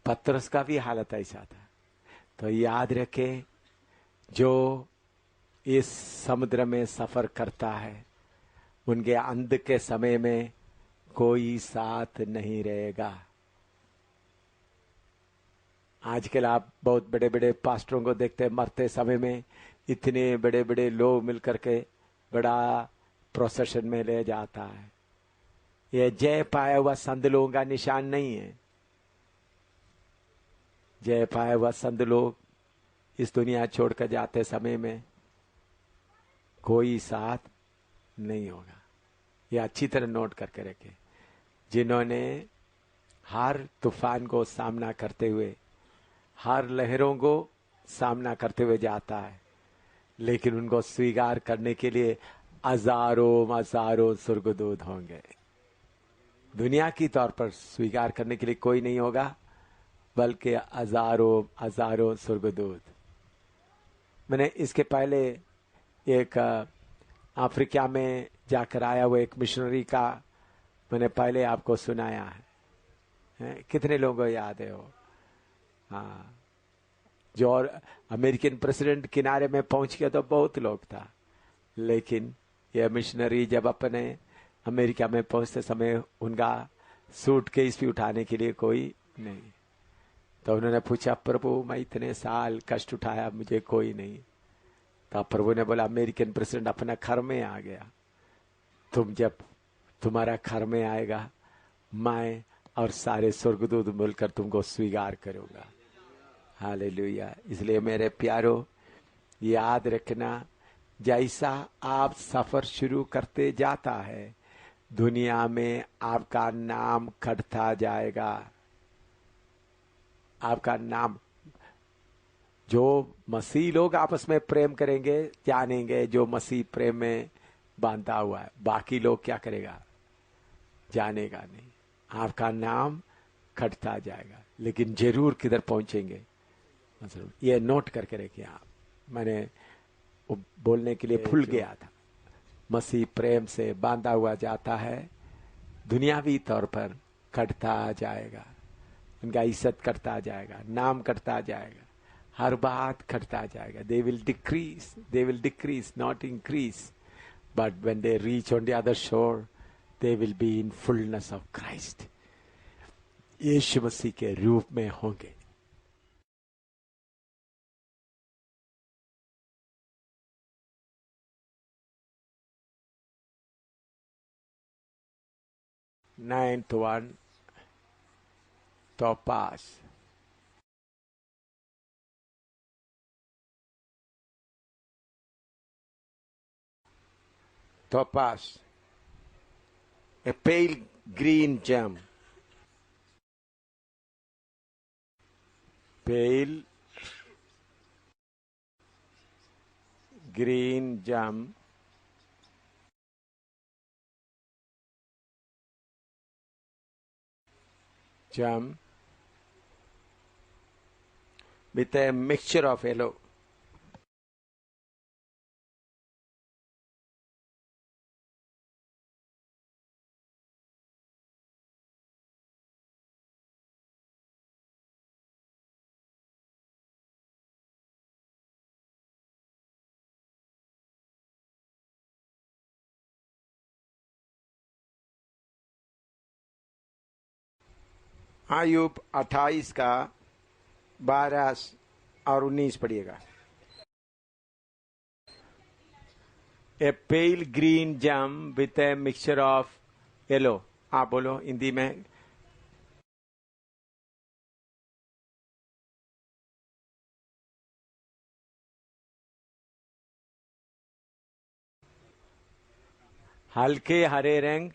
पतरस का भी हालत ऐसा था। तो याद रखे, जो इस समुद्र में सफर करता है उनके अंत के समय में कोई साथ नहीं रहेगा। आजकल आप बहुत बड़े बड़े पास्टरों को देखते हैं, मरते समय में इतने बड़े बड़े लोग मिलकर के बड़ा प्रोसेशन में ले जाता है। यह जय पाया हुआ संत लोगों का निशान नहीं है। जय पाया हुआ संत लोग इस दुनिया छोड़कर जाते समय में कोई साथ नहीं होगा। यह अच्छी तरह नोट करके रखें। जिन्होंने हर तूफान को सामना करते हुए, हर लहरों को सामना करते हुए जाता है, लेकिन उनको स्वीकार करने के लिए हजारों स्वर्गदूत होंगे। दुनिया की तौर पर स्वीकार करने के लिए कोई नहीं होगा, बल्कि हजारों स्वर्गदूत। मैंने इसके पहले एक अफ्रीका में जाकर आया हुआ एक मिशनरी का मैंने पहले आपको सुनाया है। कितने लोगों को याद है वो? हाँ, जो और अमेरिकन प्रेसिडेंट किनारे में पहुंच गया तो बहुत लोग था, लेकिन यह मिशनरी जब अपने अमेरिका में पहुंचते समय उनका सूटकेस भी उठाने के लिए कोई नहीं। तो उन्होंने पूछा, प्रभु मैं इतने साल कष्ट उठाया, मुझे कोई नहीं। तो प्रभु ने बोला, अमेरिकन प्रेसिडेंट अपना घर में आ गया, तुम जब तुम्हारा घर में आएगा मैं और सारे स्वर्गदूत मिलकर तुमको स्वीकार करूंगा। हालेलुया। इसलिए मेरे प्यारो, याद रखना, जैसा आप सफर शुरू करते जाता है दुनिया में आपका नाम खटता जाएगा। आपका नाम, जो मसीह लोग आपस में प्रेम करेंगे जानेंगे, जो मसीह प्रेम में बांधा हुआ है, बाकी लोग क्या करेगा जानेगा नहीं। आपका नाम खटता जाएगा, लेकिन जरूर किधर पहुंचेंगे ये नोट करके रखिए आप। मैंने बोलने के लिए भूल गया था। मसीह प्रेम से बांधा हुआ जाता है, दुनियावी तौर पर कटता जाएगा, उनका इज्जत करता जाएगा, नाम करता जाएगा, हर बात करता जाएगा। They will decrease not increase, but when they reach on the other shore they will be in fullness of Christ. यीशु मसीह के रूप में होंगे। Ninth one, topaz. Topaz, a pale green gem. Pale green gem. Gem with a mixture of yellow. Ayub 28 का 12 और 19 पढ़िएगा। ए पेल ग्रीन जम with a mixture of yellow. आप बोलो हिंदी में। हल्के हरे रंग,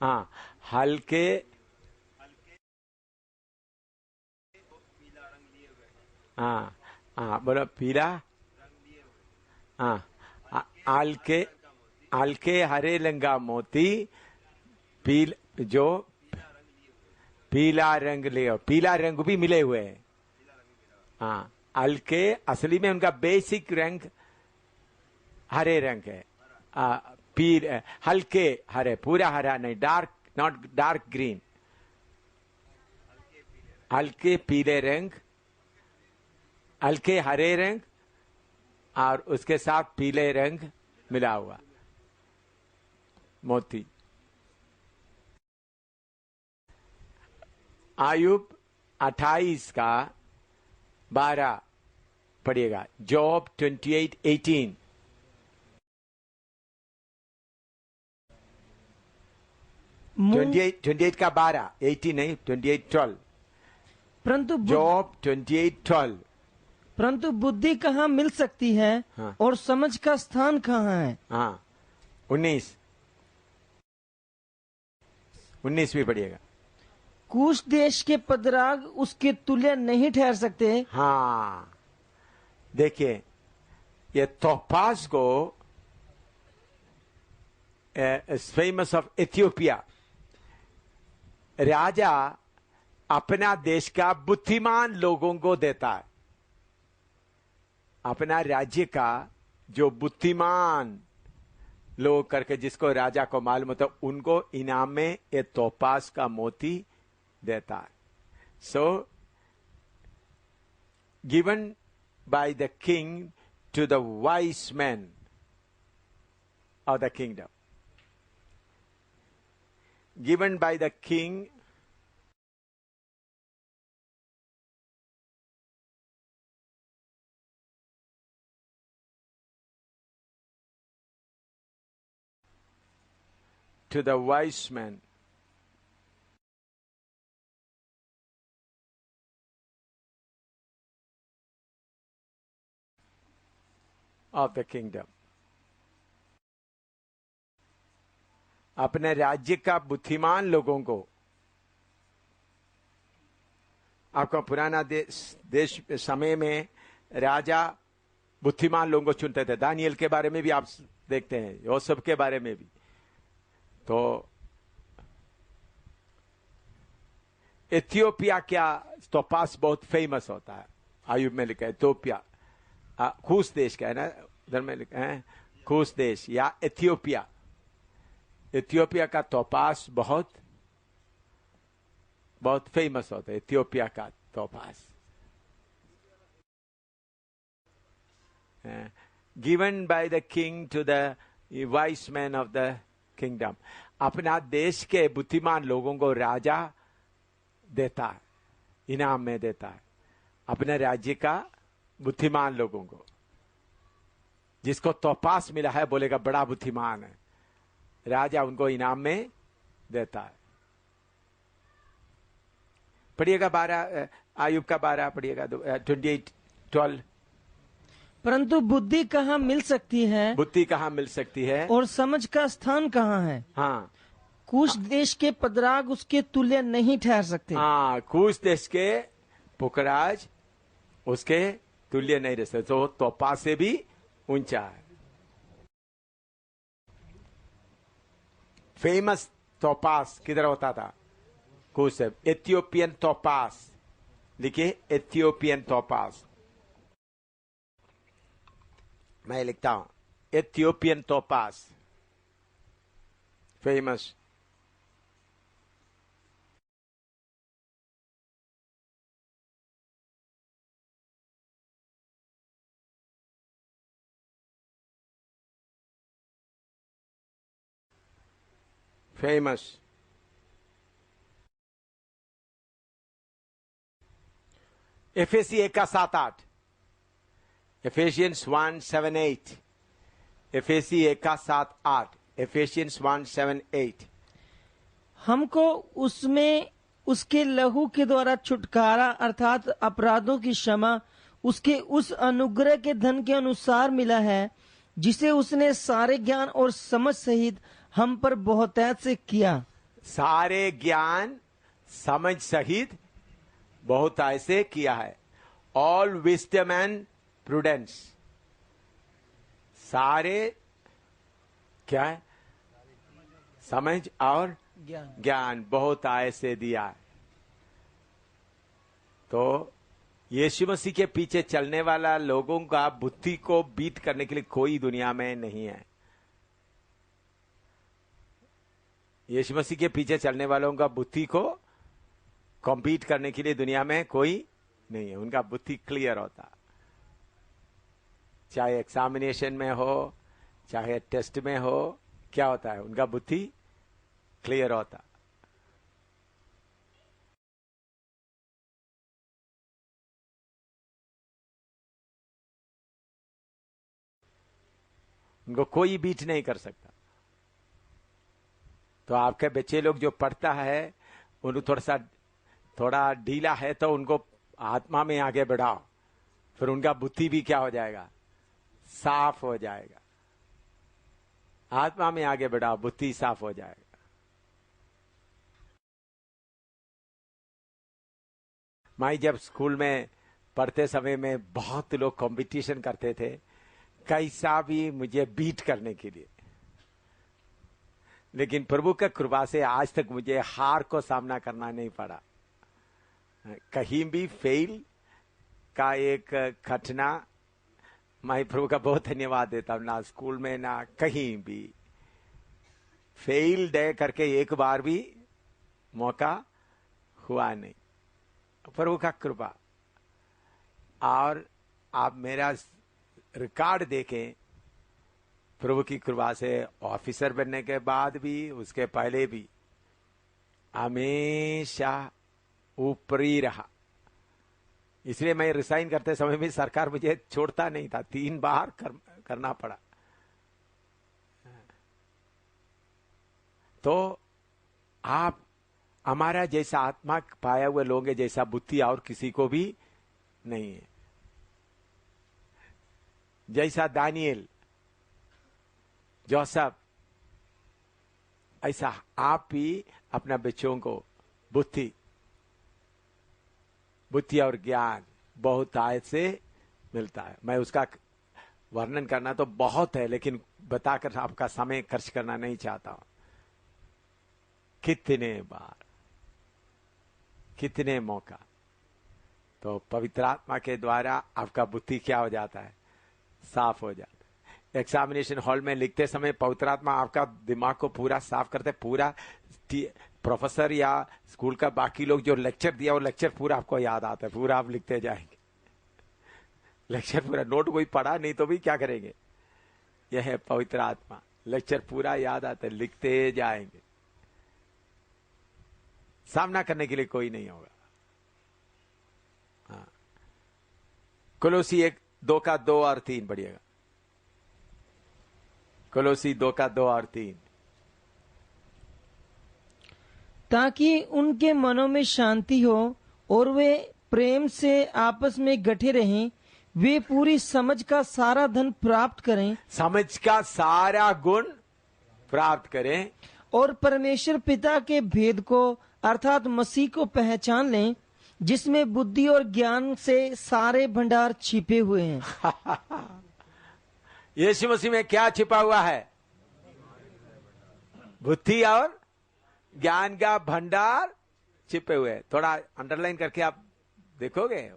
हाँ हल्के, हाँ हाँ बोलो पीला, हाँ हल्के हल्के हरे रंग का मोती, जो पीला रंग ले, पीला रंग भी मिले हुए हैं। हाँ हल्के, असली में उनका बेसिक रंग हरे रंग है। हल्के हरे, पूरा हरा नहीं, डार्क, नॉट डार्क ग्रीन, हल्के पीले रंग, हल्के हरे रंग और उसके साथ पीले रंग मिला हुआ मोती। आयुब 28 का 12 पढ़िएगा। जॉब 28:18। मुंह 28 का 12, 18 नहीं, 28:12। परंतु जॉब 28:12। परंतु बुद्धि कहाँ मिल सकती है, हाँ। और समझ का स्थान कहाँ है। हाँ 19 भी पढ़िएगा। कूश देश के पदराग उसके तुल्य नहीं ठहर सकते। हाँ देखिए, ये तोपाज को फेमस ऑफ इथियोपिया, राजा अपना देश का बुद्धिमान लोगों को देता है। अपना राज्य का जो बुद्धिमान लोग करके, जिसको राजा को मालूम होता है, उनको इनाम में ये तोपास का मोती देता है। So given by the king to the wise man of the kingdom, given by the king to the wise man of the kingdom. अपने राज्य का बुद्धिमान लोगों को, आपका पुराना देश समय में राजा बुद्धिमान लोगों को चुनते थे। दानियल के बारे में भी आप देखते हैं, यूसुफ के बारे में भी। तो इथियोपिया क्या टोपास बहुत फेमस होता है, आयुब में लिखा है इथियोपिया, खूस देश का है ना, उधर में लिखा है खूस देश या इथियोपिया। इथियोपिया का टोपास बहुत बहुत फेमस होता है, इथियोपिया का topaz. Given by the king to the wise man of the kingdom. अपना देश के बुद्धिमान लोगों को राजा देता है, इनाम में देता है, अपने राज्य का बुद्धिमान लोगों को। जिसको तोपास मिला है बोलेगा बड़ा बुद्धिमान है, राजा उनको इनाम में देता है। पढ़िएगा 12 आयुब का 12 पढ़िएगा 28:12। परंतु बुद्धि कहाँ मिल सकती है, बुद्धि कहाँ मिल सकती है, और समझ का स्थान कहाँ है। हाँ, कुश देश के पदराग उसके तुल्य नहीं ठहर सकते। हाँ, कुश देश के पुखराज उसके तुल्य नहीं रह सकते। तो तोपा से भी ऊंचा है। फेमस तोपास किधर होता था, कुश से। इथियोपियन तोपास लिखिए, इथियोपियन तोपास। मैं लिखता हूं इथियोपियन तोपास, फेमस। फेमस एफेसी 1:7-8, एफेसियंस 1:7-8, एफेसी 1:7-8, एफेसियंस 1:7-8। हमको उसमें उसके लहू के द्वारा छुटकारा अर्थात अपराधों की क्षमा उसके उस अनुग्रह के धन के अनुसार मिला है, जिसे उसने सारे ज्ञान और समझ सहित हम पर बहुतायत से किया। सारे ज्ञान समझ सहित बहुतायत से किया है। ऑल विस्डम एंड प्रूडेंस, सारे क्या है, समझ और ज्ञान बहुतायत से दिया है। तो यीशु मसीह के पीछे चलने वाला लोगों का बुद्धि को बीट करने के लिए कोई दुनिया में नहीं है। यीशु मसीह के पीछे चलने वालों का बुद्धि को कॉम्पीट करने के लिए दुनिया में कोई नहीं है। उनका बुद्धि क्लियर होता, चाहे एग्जामिनेशन में हो, चाहे टेस्ट में हो, क्या होता है, उनका बुद्धि क्लियर होता। उनको कोई बीट नहीं कर सकता। तो आपके बच्चे लोग जो पढ़ता है उनको थोड़ा ढीला है तो उनको आत्मा में आगे बढ़ाओ, फिर उनका बुद्धि भी क्या हो जाएगा, साफ हो जाएगा। आत्मा में आगे बढ़ाओ, बुद्धि साफ हो जाएगा। मैं जब स्कूल में पढ़ते समय में बहुत लोग कंपटीशन करते थे, कैसा भी मुझे बीट करने के लिए, लेकिन प्रभु का कृपा से आज तक मुझे हार को सामना करना नहीं पड़ा। कहीं भी फेल का एक घटना, मैं प्रभु का बहुत धन्यवाद देता हूं, ना स्कूल में ना कहीं भी फेल डे करके एक बार भी मौका हुआ नहीं। प्रभु का कृपा। और आप मेरा रिकॉर्ड देखें, प्रभु की कृपा से ऑफिसर बनने के बाद भी, उसके पहले भी हमेशा ऊपरी रहा। इसलिए मैं रिसाइन करते समय भी सरकार मुझे छोड़ता नहीं था, 3 बार करना पड़ा। तो आप हमारा जैसा आत्मा पाया हुए लोग हैं, जैसा बुद्धि और किसी को भी नहीं है। जैसा दानियल, जोसेफ, ऐसा आप भी अपना बच्चों को बुद्धि और ज्ञान बहुत आयत से मिलता है। मैं उसका वर्णन करना तो बहुत है, लेकिन बताकर आपका समय खर्च करना नहीं चाहता हूं। कितने बार, कितने मौका, तो पवित्र आत्मा के द्वारा आपका बुद्धि क्या हो जाता है, साफ हो जाता है। एग्जामिनेशन हॉल में लिखते समय पवित्र आत्मा आपका दिमाग को पूरा साफ करते, पूरा प्रोफेसर या स्कूल का बाकी लोग जो लेक्चर दिया वो लेक्चर पूरा आपको याद आता है, पूरा आप लिखते जाएंगे। लेक्चर पूरा, नोट कोई पढ़ा नहीं तो भी क्या करेंगे, यह है पवित्र आत्मा, लेक्चर पूरा याद आता है, लिखते जाएंगे। सामना करने के लिए कोई नहीं होगा। हाँ, कोलोसी 1:2 और 3 पढ़िएगा। कोलोसी 2:2 और 3। ताकि उनके मनों में शांति हो और वे प्रेम से आपस में गठे रहें, वे पूरी समझ का सारा धन प्राप्त करें, समझ का सारा गुण प्राप्त करें, और परमेश्वर पिता के भेद को अर्थात मसीह को पहचान लें, जिसमें बुद्धि और ज्ञान से सारे भंडार छिपे हुए हैं। यीशु मसीह में क्या छिपा हुआ है, बुद्धि और ज्ञान का भंडार छिपे हुए। थोड़ा अंडरलाइन करके आप देखोगे,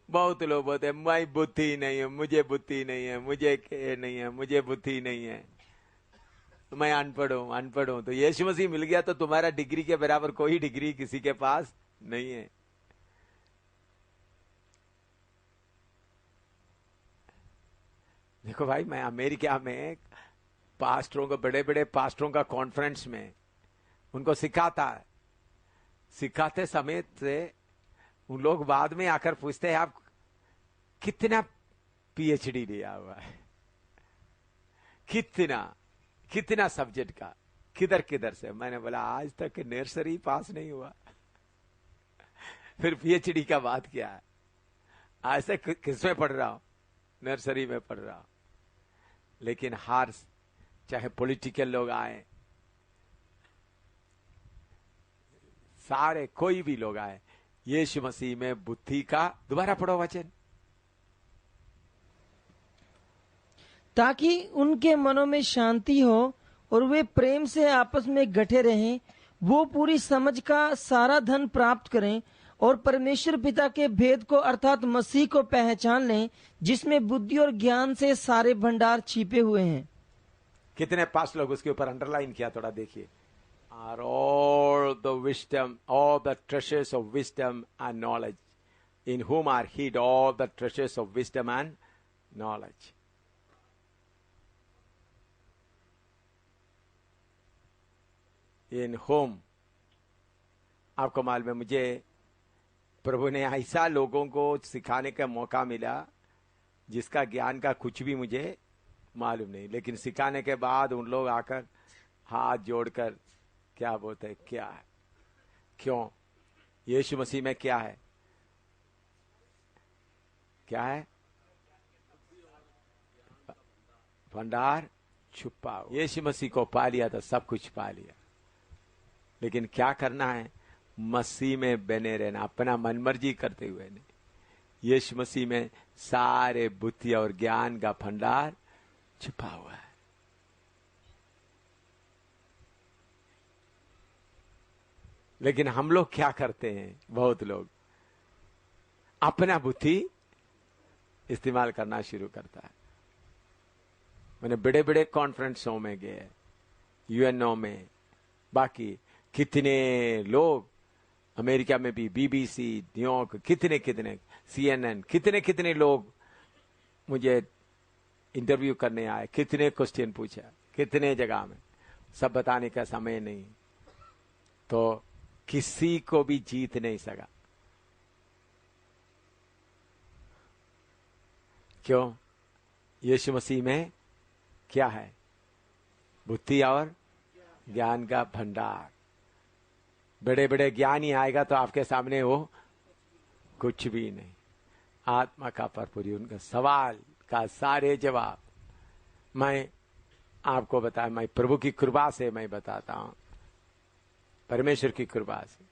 बहुत लोग बोलते हैं मैं बुद्धि नहीं है, मुझे बुद्धि नहीं है, मुझे नहीं है, मुझे बुद्धि नहीं है, मैं अनपढ़ हूं। तो यीशु मसीह मिल गया तो तुम्हारा डिग्री के बराबर कोई डिग्री किसी के पास नहीं है। देखो भाई, मैं अमेरिका में पास्टरों को, बड़े बड़े पास्टरों का कॉन्फ्रेंस में उनको सिखाते समय से उन लोग बाद में आकर पूछते हैं आप कितना पीएचडी लिया हुआ है, कितना सब्जेक्ट का, किधर से। मैंने बोला आज तक नर्सरी पास नहीं हुआ, फिर पीएचडी का बात क्या है। आज तक किसमें पढ़ रहा हूं, नर्सरी में पढ़ रहा हूं। लेकिन चाहे पॉलिटिकल लोग आए, सारे कोई भी लोग आए, यीशु मसीह में बुद्धि का, दोबारा पढ़ो वचन, ताकि उनके मनों में शांति हो और वे प्रेम से आपस में गठे रहें, वो पूरी समझ का सारा धन प्राप्त करें और परमेश्वर पिता के भेद को अर्थात मसीह को पहचान लें, जिसमें बुद्धि और ज्ञान से सारे भंडार छिपे हुए हैं। कितने पास लोग उसके ऊपर अंडरलाइन किया, थोड़ा देखिए। Are all the wisdom, all the treasures of wisdom and knowledge, in whom are hid all the treasures of wisdom and knowledge. In whom, आपको मालूम है, मुझे प्रभु ने ऐसा लोगों को सिखाने का मौका मिला जिसका ज्ञान का कुछ भी मुझे मालूम नहीं, लेकिन सिखाने के बाद उन लोग आकर हाथ जोड़कर क्या बोलते हैं, क्या है, क्यों, यीशु मसीह में क्या है, क्या है, भंडार छुपा। यीशु मसीह को पा लिया तो सब कुछ पा लिया। लेकिन क्या करना है, मसीह में बने रहना, अपना मनमर्जी करते हुए नहीं। यीशु मसीह में सारे बुद्धि और ज्ञान का भंडार छुपा हुआ है। लेकिन हम लोग क्या करते हैं, बहुत लोग अपना बुद्धि इस्तेमाल करना शुरू करता है। मैंने बड़े बड़े कॉन्फ्रेंसों में गए, यूएनओ में, बाकी कितने लोग, अमेरिका में भी बीबीसी, न्यूयॉर्क, कितने सीएनएन, कितने लोग मुझे इंटरव्यू करने आए, कितने क्वेश्चन पूछा, कितने जगह में, सब बताने का समय नहीं। तो किसी को भी जीत नहीं सका। क्यों? यीशु मसीह में क्या है, बुद्धि और ज्ञान का भंडार। बड़े बड़े ज्ञानी आएगा तो आपके सामने वो कुछ भी नहीं। आत्मा का भरपूरी, उनका सवाल का सारे जवाब। मैं आपको बताया, मैं प्रभु की कृपा से मैं बताता हूं, परमेश्वर की कृपा से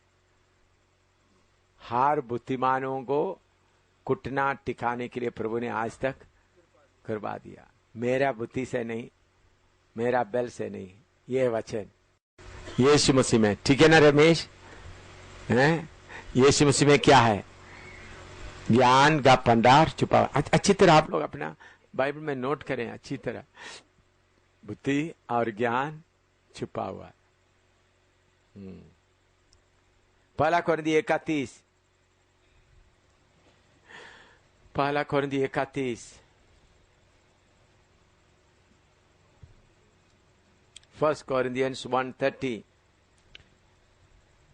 हर बुद्धिमानों को कुटना टिकाने के लिए प्रभु ने आज तक कृपा दिया। मेरा बुद्धि से नहीं, मेरा बल से नहीं, ये वचन यीशु मसीह में। ठीक है ना रमेश? हैं? यीशु मसीह में क्या है? ज्ञान का भंडार छुपा। अच्छी तरह आप लोग अपना बाइबल में नोट करें, अच्छी तरह। बुद्धि और ज्ञान छुपा हुआ है। पहला कोरिन्थी 31, पहला कोरिन्थी 31, फर्स्ट कोरिन्थियंस 1:30।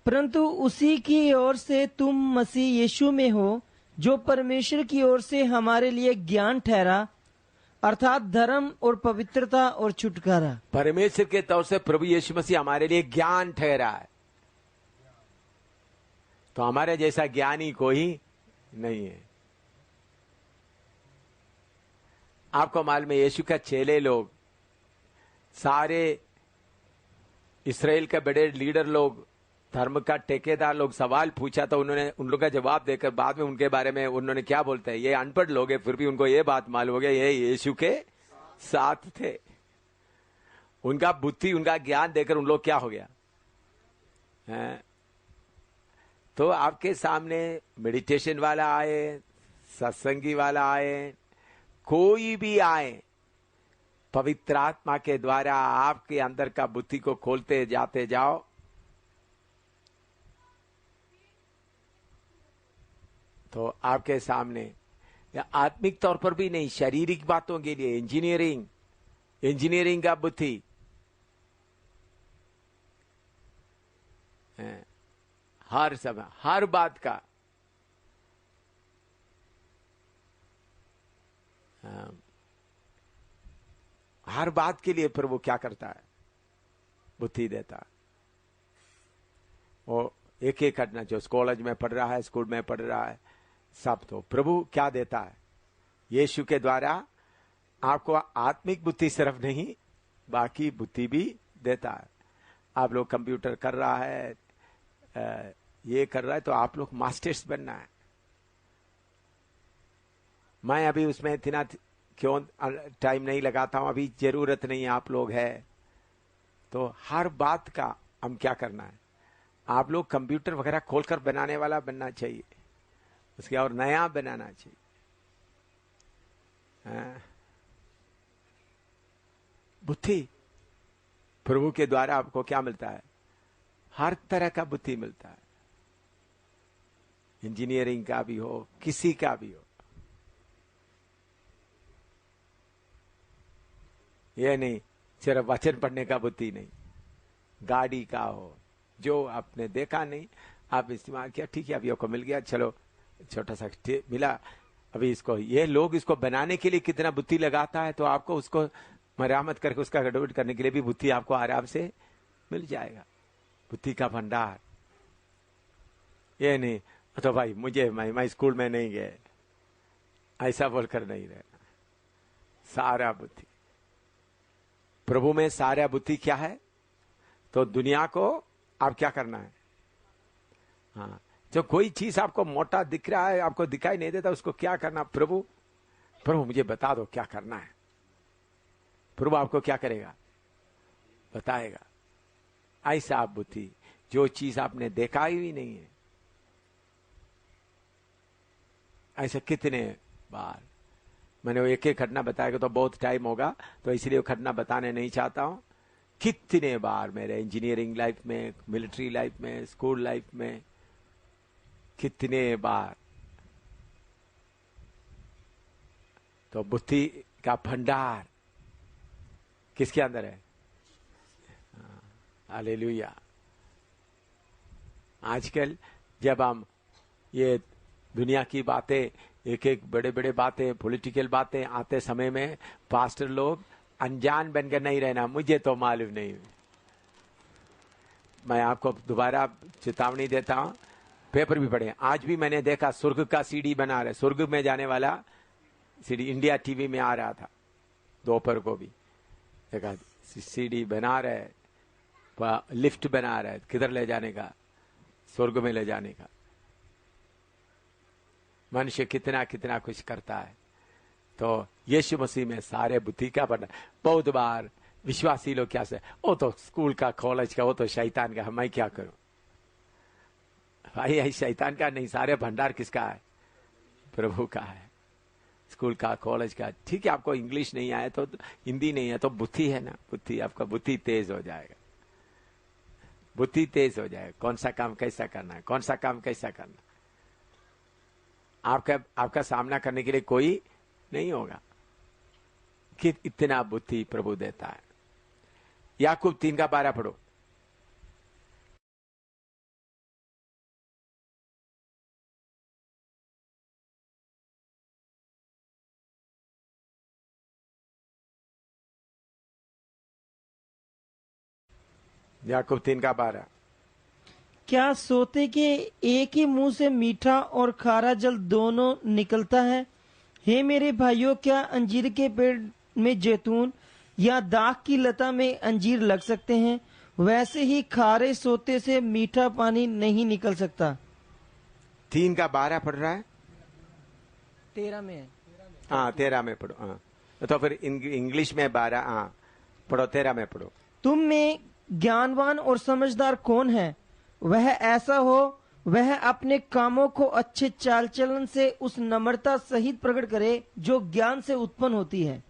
परंतु उसी की ओर से तुम मसीह यीशु में हो, जो परमेश्वर की ओर से हमारे लिए ज्ञान ठहरा, अर्थात धर्म और पवित्रता और छुटकारा। परमेश्वर के तौर से प्रभु यीशु मसीह हमारे लिए ज्ञान ठहरा है। तो हमारे जैसा ज्ञानी कोई नहीं है। आपको मालूम है, यीशु का चेले लोग, सारे इस्राएल के बड़े लीडर लोग, धर्म का ठेकेदार लोग सवाल पूछा तो उन्होंने उन लोग का जवाब देकर बाद में उनके बारे में उन्होंने क्या बोलते हैं, ये अनपढ़ लोग हैं, फिर भी उनको ये बात मालूम हो गया ये यीशु के साथ थे। उनका बुद्धि, उनका ज्ञान देकर उन लोग क्या हो गया है? तो आपके सामने मेडिटेशन वाला आए, सत्संगी वाला आए, कोई भी आए, पवित्र आत्मा के द्वारा आपके अंदर का बुद्धि को खोलते जाते जाओ, तो आपके सामने या आत्मिक तौर पर भी नहीं, शारीरिक बातों के लिए इंजीनियरिंग का बुद्धि, हर समय हर बात का हर बात के लिए प्रभु क्या करता है? बुद्धि देता है। वो एक एक घटना जो कॉलेज में पढ़ रहा है, स्कूल में पढ़ रहा है, सब तो प्रभु क्या देता है? यीशु के द्वारा आपको आत्मिक बुद्धि सिर्फ नहीं, बाकी बुद्धि भी देता है। आप लोग कंप्यूटर कर रहा है, ये कर रहा है, तो आप लोग मास्टर्स बनना है। मैं अभी उसमें इतना क्यों टाइम नहीं लगाता हूं, अभी जरूरत नहीं, आप लोग है तो हर बात का हम क्या करना है? आप लोग कंप्यूटर वगैरह खोलकर बनाने वाला बनना चाहिए, उसके और नया बनाना चाहिए। बुद्धि प्रभु के द्वारा आपको क्या मिलता है? हर तरह का बुद्धि मिलता है, इंजीनियरिंग का भी हो, किसी का भी हो। ये नहीं सिर्फ वचन पढ़ने का बुद्धि नहीं, गाड़ी का हो, जो आपने देखा नहीं आप इस्तेमाल किया, ठीक है, अभी आपको मिल गया, चलो छोटा सा मिला, अभी इसको, ये लोग इसको बनाने के लिए कितना बुद्धि लगाता है, तो आपको उसको मरम्मत करके उसका गड़बड़ करने के लिए भी बुद्धि आपको आराम से मिल जाएगा। बुद्धि का भंडार। ये नहीं तो भाई मुझे मैं स्कूल में नहीं गए, ऐसा बोलकर नहीं रहना। सारा बुद्धि प्रभु में, सारा बुद्धि क्या है? तो दुनिया को आप क्या करना है? हाँ, जो कोई चीज आपको मोटा दिख रहा है, आपको दिखाई नहीं देता, उसको क्या करना? प्रभु मुझे बता दो क्या करना है। प्रभु आपको क्या करेगा? बताएगा। ऐसा आप बुद्धि, जो चीज आपने देखा ही नहीं है। ऐसे कितने बार मैंने वो एक एक घटना बताएगा तो बहुत टाइम होगा, तो इसलिए वो घटना बताने नहीं चाहता हूं। कितने बार मेरे इंजीनियरिंग लाइफ में, मिलिट्री लाइफ में, स्कूल लाइफ में, कितने बार। तो बुद्धि का भंडार किसके अंदर है? हालेलुया। आजकल जब हम ये दुनिया की बातें, एक एक बड़े बड़े बातें, पॉलिटिकल बातें आते समय में पास्टर लोग अनजान बनकर नहीं रहना, मुझे तो मालूम नहीं। मैं आपको दोबारा चेतावनी देता हूं, पेपर भी पढ़े। आज भी मैंने देखा स्वर्ग का सीडी बना रहे, स्वर्ग में जाने वाला सीडी इंडिया टीवी में आ रहा था दोपहर को भी। देखा सीढ़ी बना रहे, लिफ्ट बना रहे, किधर ले जाने का? स्वर्ग में ले जाने का। मनुष्य कितना कितना कुछ करता है। तो यीशु मसीह में सारे बुद्धि का बढ़ना। बहुत बार विश्वासी लोग क्या से, वो तो स्कूल का, कॉलेज का, वो तो शैतान का, मैं क्या करूं? भाई यही शैतान का नहीं, सारे भंडार किसका है? प्रभु का है। स्कूल का, कॉलेज का, ठीक है। आपको इंग्लिश नहीं आया तो, हिंदी नहीं है तो बुद्धि है ना, बुद्धि, आपका बुद्धि तेज हो जाएगा, बुद्धि तेज हो जाएगा। कौन सा काम कैसा करना है, कौन सा काम कैसा करना, आपका सामना करने के लिए कोई नहीं होगा। कि इतना बुद्धि प्रभु देता है। याकूब 3:12 पढ़ो। याकूब 3:12। क्या सोते के एक ही मुंह से मीठा और खारा जल दोनों निकलता है? हे मेरे भाइयों, क्या अंजीर के पेड़ में जैतून या दाख की लता में अंजीर लग सकते हैं? वैसे ही खारे सोते से मीठा पानी नहीं निकल सकता। 3:12 पढ़ रहा है। 13 में है। हाँ 13 में पढ़ो। हाँ तो फिर इंग्लिश में 12। हाँ पढ़ो, 13 में पढ़ो। तुम में ज्ञानवान और समझदार कौन है? वह ऐसा हो, वह अपने कामों को अच्छे चाल चलन से उस नम्रता सहित प्रकट करे जो ज्ञान से उत्पन्न होती है।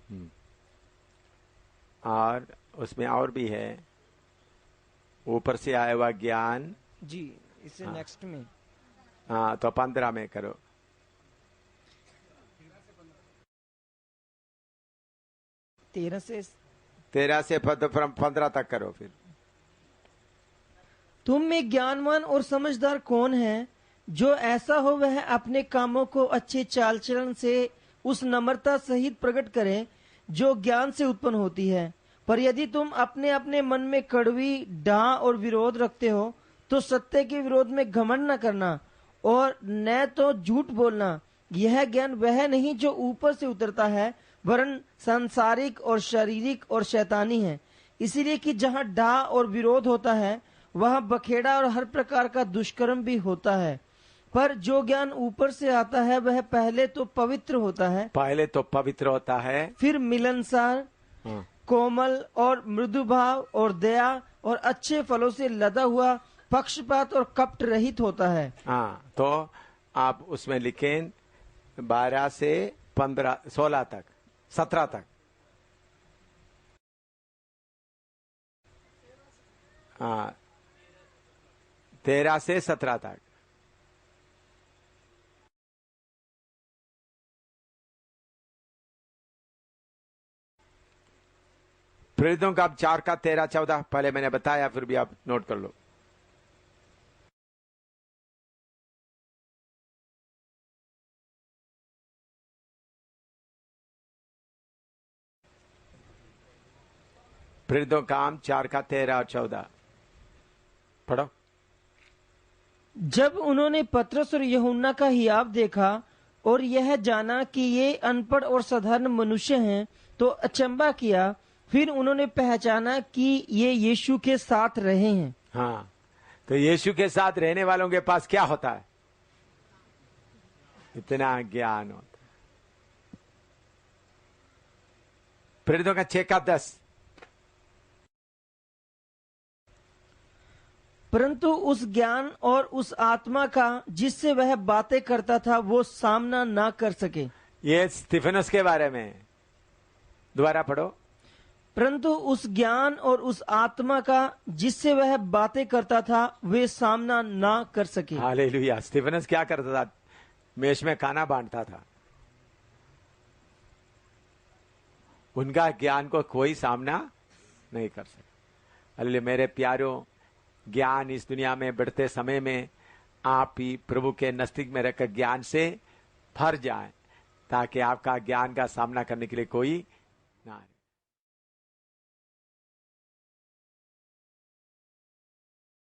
और उसमें और भी है, ऊपर से आया हुआ ज्ञान जी, इससे नेक्स्ट में। हाँ तो 15 में करो। 13 से 15 तक करो। फिर तुम में ज्ञानवान और समझदार कौन है? जो ऐसा हो वह अपने कामों को अच्छे चाल चलन से उस नम्रता सहित प्रकट करे जो ज्ञान से उत्पन्न होती है। पर यदि तुम अपने अपने मन में कड़वी डाह और विरोध रखते हो तो सत्य के विरोध में घमंड न करना और न तो झूठ बोलना। यह ज्ञान वह नहीं जो ऊपर से उतरता है, वरन सांसारिक और शारीरिक और शैतानी है। इसीलिए कि जहाँ डाह और विरोध होता है वहाँ बखेड़ा और हर प्रकार का दुष्कर्म भी होता है। पर जो ज्ञान ऊपर से आता है वह पहले तो पवित्र होता है, फिर मिलनसार, कोमल और मृदु भाव और दया और अच्छे फलों से लदा हुआ, पक्षपात और कपट रहित होता है। हाँ तो आप उसमें लिखें 12 से 15, 16 तक, 17 तक। हाँ 13 से 17 तक। प्रेरितों का 4 का 13-14 पहले मैंने बताया, फिर भी आप नोट कर लो। प्रेरितों काम 4 का 13 और 14 पढ़ो। जब उन्होंने पतरस और यूहन्ना का हियाव देखा और यह जाना कि ये अनपढ़ और साधारण मनुष्य हैं तो अचंभा किया। फिर उन्होंने पहचाना कि ये यीशु के साथ रहे हैं। हाँ तो यीशु के साथ रहने वालों के पास क्या होता है? इतना ज्ञान होता है। प्रेरितों का 6 का 10। परंतु उस ज्ञान और उस आत्मा का जिससे वह बातें करता था वो सामना ना कर सके। ये स्तिफनुस के बारे में, दोबारा पढ़ो। परंतु उस ज्ञान और उस आत्मा का जिससे वह बातें करता था वे सामना ना कर सके। हालेलुया। स्तिफनुस क्या करता था? मेष में खाना बांटता था। उनका ज्ञान को कोई सामना नहीं कर सका। हालेलुया। मेरे प्यारों, ज्ञान इस दुनिया में बढ़ते समय में आप ही प्रभु के नजदीक में रहकर ज्ञान से भर जाएं, ताकि आपका ज्ञान का सामना करने के लिए कोई ना आए।